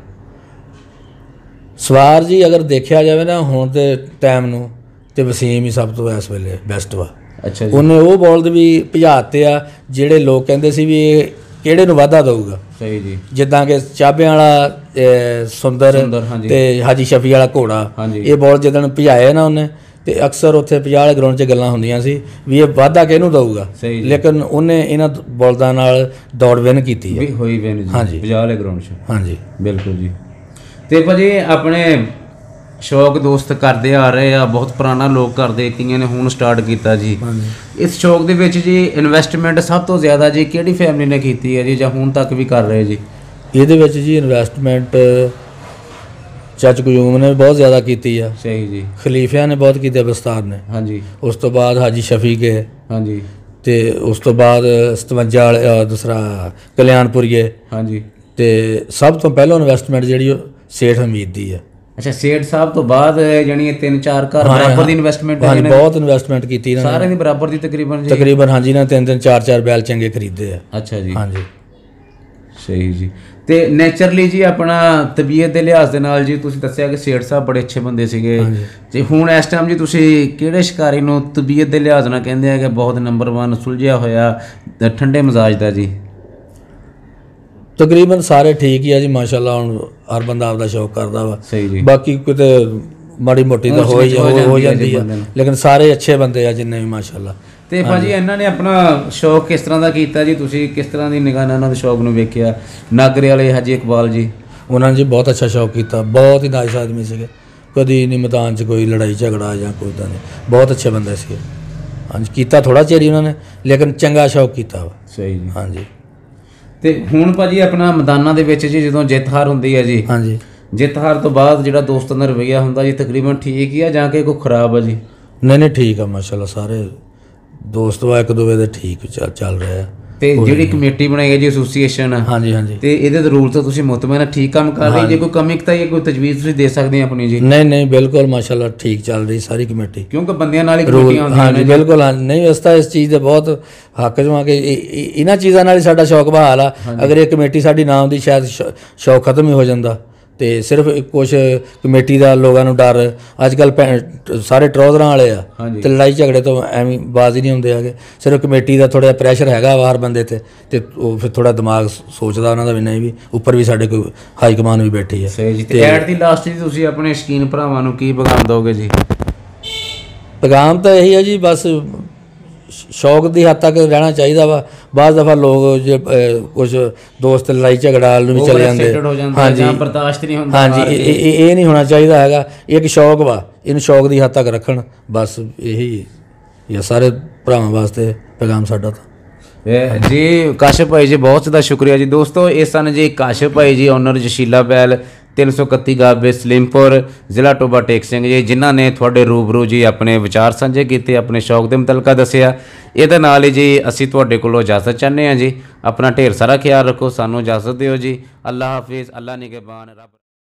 ਸਵਾਰ ਜੀ ਅਗਰ ਦੇਖਿਆ ਜਾਵੇ ਨਾ ਹੁਣ ਦੇ ਟਾਈਮ ਨੂੰ, ਤੇ ਵਸੀਮ ਹੀ ਸਭ ਤੋਂ ਇਸ ਵੇਲੇ ਬੈਸਟ ਵਾ। ਅੱਛਾ ਜੀ। ਉਹਨੇ ਉਹ ਬੋਲਦ ਵੀ ਭਜਾਤੇ ਆ ਜਿਹੜੇ ਲੋਕ ਕਹਿੰਦੇ ਸੀ ਵੀ ਇਹ ਕਿਹੜੇ ਨੂੰ ਵਾਧਾ ਦਊਗਾ। ਸਹੀ ਜੀ। ਜਿੱਦਾਂ ਕਿ ਚਾਬਿਆਂ ਵਾਲਾ ਸੁੰਦਰ ਤੇ ਹਾਜੀ ਸ਼ਫੀ ਵਾਲਾ ਘੋੜਾ, ਇਹ ਬੋਲ ਜਿੱਦਣ ਭਜਾਏ ਨਾ ਉਹਨੇ, ਤੇ ਅਕਸਰ ਉੱਥੇ 50 ਵਾਲੇ ਗਰਾਊਂਡ 'ਚ ਗੱਲਾਂ ਹੁੰਦੀਆਂ ਸੀ ਵੀ ਇਹ ਵਾਧਾ ਕਿਹਨੂੰ ਦਊਗਾ, ਲੇਕਿਨ ਉਹਨੇ ਇਹਨਾਂ ਬੋਲਦਾਂ ਨਾਲ ਦੌੜ ਵਿਨ ਕੀਤੀ ਹੈ। ਹੋਈ ਵਿਨ ਜੀ। ਹਾਂਜੀ, 50 ਵਾਲੇ ਗਰਾਊਂਡ 'ਚ। ਹਾਂਜੀ, ਬਿਲਕੁਲ ਜੀ। ਅਤੇ ਭਾਜੀ ਆਪਣੇ ਸ਼ੌਕ ਦੋਸਤ ਕਰਦੇ ਆ ਰਹੇ ਆ, ਬਹੁਤ ਪੁਰਾਣਾ ਲੋਕ ਕਰਦੇ, ਕਈਆਂ ਨੇ ਹੁਣ ਸਟਾਰਟ ਕੀਤਾ ਜੀ। ਇਸ ਸ਼ੌਕ ਦੇ ਵਿੱਚ ਜੀ ਇਨਵੈਸਟਮੈਂਟ ਸਭ ਤੋਂ ਜ਼ਿਆਦਾ ਜੀ ਕਿਹੜੀ ਫੈਮਿਲੀ ਨੇ ਕੀਤੀ ਹੈ ਜੀ, ਜਾਂ ਹੁਣ ਤੱਕ ਵੀ ਕਰ ਰਹੇ ਜੀ? ਇਹਦੇ ਵਿੱਚ ਜੀ ਇਨਵੈਸਟਮੈਂਟ ਚਾਚਾ ਕਯੂਮ ਨੇ ਬਹੁਤ ਜ਼ਿਆਦਾ ਕੀਤੀ ਆ। ਸਹੀ ਜੀ। ਖਲੀਫਿਆਂ ਨੇ ਬਹੁਤ ਕੀਤੀ, ਬਸਤਾਰ ਨੇ। ਹਾਂਜੀ। ਉਸ ਤੋਂ ਬਾਅਦ ਹਾਜੀ ਸ਼ਫੀਕ ਹੈ। ਹਾਂਜੀ। ਤੇ ਉਸ ਤੋਂ ਬਾਅਦ 57 ਵਾਲੇ ਦੂਸਰਾ ਕਲਿਆਣਪੁਰੀਏ। ਹਾਂਜੀ। ਤੇ ਸਭ ਤੋਂ ਪਹਿਲਾਂ ਇਨਵੈਸਟਮੈਂਟ ਜਿਹੜੀ ਉਹ ਸੇਠ ਹਮੀਦ ਦੀ ਹੈ। ਅੱਛਾ, ਸੇਠ ਸਾਹਿਬ ਤੋਂ ਬਾਅਦ ਜਾਨੀ 3-4 ਘਰ ਬਰਾਬਰ ਦੀ ਇਨਵੈਸਟਮੈਂਟ ਹੈ? ਹਾਂਜੀ, ਬਹੁਤ ਇਨਵੈਸਟਮੈਂਟ ਕੀਤੀ ਇਹਨਾਂ ਨੇ, ਸਾਰਿਆਂ ਦੀ ਬਰਾਬਰ ਦੀ ਤਕਰੀਬਨ ਜੀ? ਤਕਰੀਬਨ ਹਾਂਜੀ, ਇਹਨਾਂ 3-3 4-4 ਬੈਲ ਚੰਗੇ ਖਰੀਦੇ ਆ। ਅੱਛਾ ਜੀ। ਹਾਂਜੀ। ਸਹੀ ਜੀ। ਤੇ ਨੇਚਰਲੀ ਜੀ ਆਪਣਾ ਤਬੀਅਤ ਦੇ ਲਿਹਾਜ਼ ਦੇ ਨਾਲ ਜੀ ਤੁਸੀਂ ਦੱਸਿਆ ਕਿ ਸੇਠ ਸਾਹਿਬ ਬੜੇ ਅੱਛੇ ਬੰਦੇ ਸੀਗੇ ਜੀ। ਹੁਣ ਇਸ ਟਾਈਮ ਜੀ ਤੁਸੀਂ ਕਿਹੜੇ ਸ਼ਿਕਾਰੀ ਨੂੰ ਤਬੀਅਤ ਦੇ ਲਿਹਾਜ਼ ਨਾਲ ਕਹਿੰਦੇ ਆ ਕਿ ਬਹੁਤ ਨੰਬਰ 1 ਸੁਲਝਿਆ ਹੋਇਆ ਠੰਡੇ ਮਿਜ਼ਾਜ ਦਾ ਜੀ? ਤਕਰੀਬਨ ਸਾਰੇ ਠੀਕ ਹੀ ਆ ਜੀ, ਮਾਸ਼ਾਅੱਲਾ। ਹੁਣ ਹਰ ਬੰਦਾ ਆਪਦਾ ਸ਼ੌਕ ਕਰਦਾ ਵਾ। ਸਹੀ ਜੀ। ਬਾਕੀ ਕਿਤੇ ਮਾੜੀ ਮੋਟੀ ਤਾਂ ਹੋ ਜਾਂਦੀ ਆ, ਲੇਕਿਨ ਸਾਰੇ ਅੱਛੇ ਬੰਦੇ ਆ ਜਿੰਨੇ ਵੀ, ਮਾਸ਼ਾਅੱਲਾ। ਤੇ ਭਾਜੀ ਇਹਨਾਂ ਨੇ ਆਪਣਾ ਸ਼ੌਕ ਕਿਸ ਤਰ੍ਹਾਂ ਦਾ ਕੀਤਾ ਜੀ? ਤੁਸੀਂ ਕਿਸ ਤਰ੍ਹਾਂ ਦੀ ਨਿਗਾਹ ਨਾਲ ਇਹਨਾਂ ਦੇ ਸ਼ੌਕ ਨੂੰ ਵੇਖਿਆ? ਨਾਗਰੇ ਵਾਲੇ ਹਾਜੀ ਇਕਬਾਲ ਜੀ, ਉਹਨਾਂ ਨੇ ਜੀ ਬਹੁਤ ਅੱਛਾ ਸ਼ੌਕ ਕੀਤਾ, ਬਹੁਤ ਹੀ ਨਾਇਸ ਆਦਮੀ ਸੀਗੇ, ਕਦੀ ਨਹੀਂ ਮੈਦਾਨ 'ਚ ਕੋਈ ਲੜਾਈ ਝਗੜਾ ਜਾਂ ਕੋਈ ਤਾਂ ਨਹੀਂ, ਬਹੁਤ ਅੱਛੇ ਬੰਦੇ ਸੀਗੇ। ਹਾਂਜੀ, ਕੀਤਾ ਥੋੜ੍ਹਾ ਚਿਰ ਹੀ ਉਹਨਾਂ ਨੇ, ਲੇਕਿਨ ਚੰਗਾ ਸ਼ੌਕ ਕੀਤਾ ਵਾ। ਸਹੀ ਜੀ। ਹਾਂਜੀ। ਤੇ ਹੁਣ ਭਾਜੀ ਆਪਣਾ ਮੈਦਾਨਾਂ ਦੇ ਵਿੱਚ ਜੀ ਜਦੋਂ ਜਿੱਤ ਹਾਰ ਹੁੰਦੀ ਹੈ ਜੀ, ਹਾਂਜੀ, ਜਿੱਤ ਹਾਰ ਤੋਂ ਬਾਅਦ ਜਿਹੜਾ ਦੋਸਤਾਂ ਦਾ ਰਵੱਈਆ ਹੁੰਦਾ ਜੀ, ਤਕਰੀਬਨ ਠੀਕ ਹੀ ਆ ਜਾਂ ਕਿ ਕੋਈ ਖਰਾਬ ਆ ਜੀ? ਨਹੀਂ, ਠੀਕ ਆ ਮਾਸ਼ਾਅੱਲਾ, ਸਾਰੇ ਦੋਸਤ ਵਾ ਇੱਕ ਦੂਜੇ ਦੇ ਠੀਕ ਚੱਲ ਰਿਹਾ। ਤੇ ਜਿਹੜੀ ਕਮੇਟੀ ਬਣਾਈ ਹੈ ਜੀ ਐਸੋਸੀਏਸ਼ਨ, ਹਾਂਜੀ ਹਾਂਜੀ, ਤੇ ਇਹਦੇ ਦੇ ਰੂਲ ਤੋਂ ਤੁਸੀਂ ਮੁਤਮੈਨ ਠੀਕ ਕੰਮ ਕਰ ਰਹੇ? ਜੇ ਕੋਈ ਕਮੀ ਤਾਂ ਇਹ ਕੋਈ ਤਜਵੀਜ਼ ਤੁਸੀਂ ਦੇ ਸਕਦੇ ਆ ਆਪਣੀ ਜੀ? ਨਹੀਂ, ਬਿਲਕੁਲ ਮਾਸ਼ਾਅੱਲਾ ਠੀਕ ਚੱਲ ਰਹੀ ਸਾਰੀ ਕਮੇਟੀ, ਕਿਉਂਕਿ ਬੰਦਿਆਂ ਨਾਲ ਹੀ ਕਮੇਟੀਆਂ ਹੁੰਦੀਆਂ। ਹਾਂਜੀ ਬਿਲਕੁਲ। ਨਹੀਂ, ਅਸੀਂ ਤਾਂ ਇਸ ਚੀਜ਼ ਦੇ ਬਹੁਤ ਹੱਕ 'ਚ ਹਾਂ ਕਿ ਇਹਨਾਂ ਚੀਜ਼ਾਂ ਨਾਲ ਹੀ ਸਾਡਾ ਸ਼ੌਕ ਬਹਾਲ ਆ। ਅਗਰ ਇਹ ਕਮੇਟੀ ਸਾਡੀ ਨਾ ਹੁੰਦੀ ਸ਼ਾਇਦ ਸ਼ੌਕ ਖਤਮ ਹੀ ਹੋ ਜਾਂਦਾ। ਤੇ ਸਿਰਫ ਕੁਛ ਕਮੇਟੀ ਦਾ ਲੋਕਾਂ ਨੂੰ ਡਰ, ਅੱਜ ਕੱਲ੍ਹ ਸਾਰੇ ਟਰੋਜ਼ਰਾਂ ਵਾਲੇ ਆ, ਤੇ ਲੜਾਈ ਝਗੜੇ ਤੋਂ ਐਵੇਂ ਬਾਜ਼ ਹੀ ਨਹੀਂ ਹੁੰਦੇ ਹੈਗੇ। ਸਿਰਫ ਕਮੇਟੀ ਦਾ ਥੋੜ੍ਹਾ ਜਿਹਾ ਪ੍ਰੈਸ਼ਰ ਹੈਗਾ ਵਾ ਹਰ ਬੰਦੇ 'ਤੇ, ਤੇ ਉਹ ਫਿਰ ਥੋੜ੍ਹਾ ਦਿਮਾਗ ਸੋਚਦਾ ਉਹਨਾਂ ਦਾ ਵੀ, ਨਹੀਂ ਵੀ ਉੱਪਰ ਵੀ ਸਾਡੇ ਕੋਈ ਹਾਈ ਕਮਾਨ ਵੀ ਬੈਠੀ ਹੈ। ਸਹੀ ਜੀ। ਤੇ ਐਟ ਦੀ ਲਾਸਟ ਜੀ ਤੁਸੀਂ ਆਪਣੇ ਸ਼ੌਕੀਨ ਭਰਾਵਾਂ ਨੂੰ ਕੀ ਪੈਗਾਮ ਦਿਓਗੇ ਜੀ? ਪੈਗਾਮ ਤਾਂ ਇਹੀ ਹੈ ਜੀ, ਬਸ ਸ਼ੌਕ ਦੀ ਹੱਦ ਤੱਕ ਰਹਿਣਾ ਚਾਹੀਦਾ ਵਾ। ਬਾਅਦ ਦਫਾ ਲੋਕ ਜੇ ਕੁਝ ਦੋਸਤ ਲੜਾਈ ਝਗੜਾ ਨੂੰ ਵੀ ਚਲੇ ਜਾਂਦੇ, ਹਾਂਜੀ, ਬਰਦਾਸ਼ਤ ਨਹੀਂ ਹੁੰਦਾ। ਹਾਂਜੀ, ਇਹ ਨਹੀਂ ਹੋਣਾ ਚਾਹੀਦਾ ਹੈਗਾ। ਇਹ ਇੱਕ ਸ਼ੌਕ ਵਾ, ਇਹਨੂੰ ਸ਼ੌਕ ਦੀ ਹੱਦ ਤੱਕ ਰੱਖਣ, ਬਸ ਇਹੀ ਇਹ ਸਾਰੇ ਭਰਾਵਾਂ ਵਾਸਤੇ ਪੈਗਾਮ ਸਾਡਾ ਤਾਂ ਜੀ। ਕਾਸ਼ਿਫ ਭਾਈ ਜੀ, ਬਹੁਤ ਜ਼ਿਆਦਾ ਸ਼ੁਕਰੀਆ ਜੀ। ਦੋਸਤੋ, ਇਹ ਸਨ ਜੀ ਕਾਸ਼ਿਫ ਭਾਈ ਜੀ, ਓਨਰ ਜਸ਼ੀਲਾ ਬੈਲ, 331 ਗਾਬੇ ਸਲੀਮਪੁਰ, ਜ਼ਿਲ੍ਹਾ ਟੋਬਾ ਟੇਕ ਸਿੰਘ ਜੀ, ਜਿਨ੍ਹਾਂ ਨੇ ਤੁਹਾਡੇ ਰੂਬਰੂ ਜੀ ਆਪਣੇ ਵਿਚਾਰ ਸਾਂਝੇ ਕੀਤੇ, ਆਪਣੇ ਸ਼ੌਕ ਦੇ ਮੁਤਲਕਾ ਦੱਸਿਆ। ਇਹਦੇ ਨਾਲ ਹੀ ਜੀ ਅਸੀਂ ਤੁਹਾਡੇ ਕੋਲੋਂ ਇਜਾਜ਼ਤ ਚਾਹੁੰਦੇ ਹਾਂ ਜੀ। ਆਪਣਾ ਢੇਰ ਸਾਰਾ ਖਿਆਲ ਰੱਖੋ, ਸਾਨੂੰ ਇਜਾਜ਼ਤ ਦਿਓ ਜੀ। ਅੱਲਾ ਹਾਫਿਜ਼, ਅੱਲਾ ਨਿਗਹਿਬਾਨ, ਰੱਬ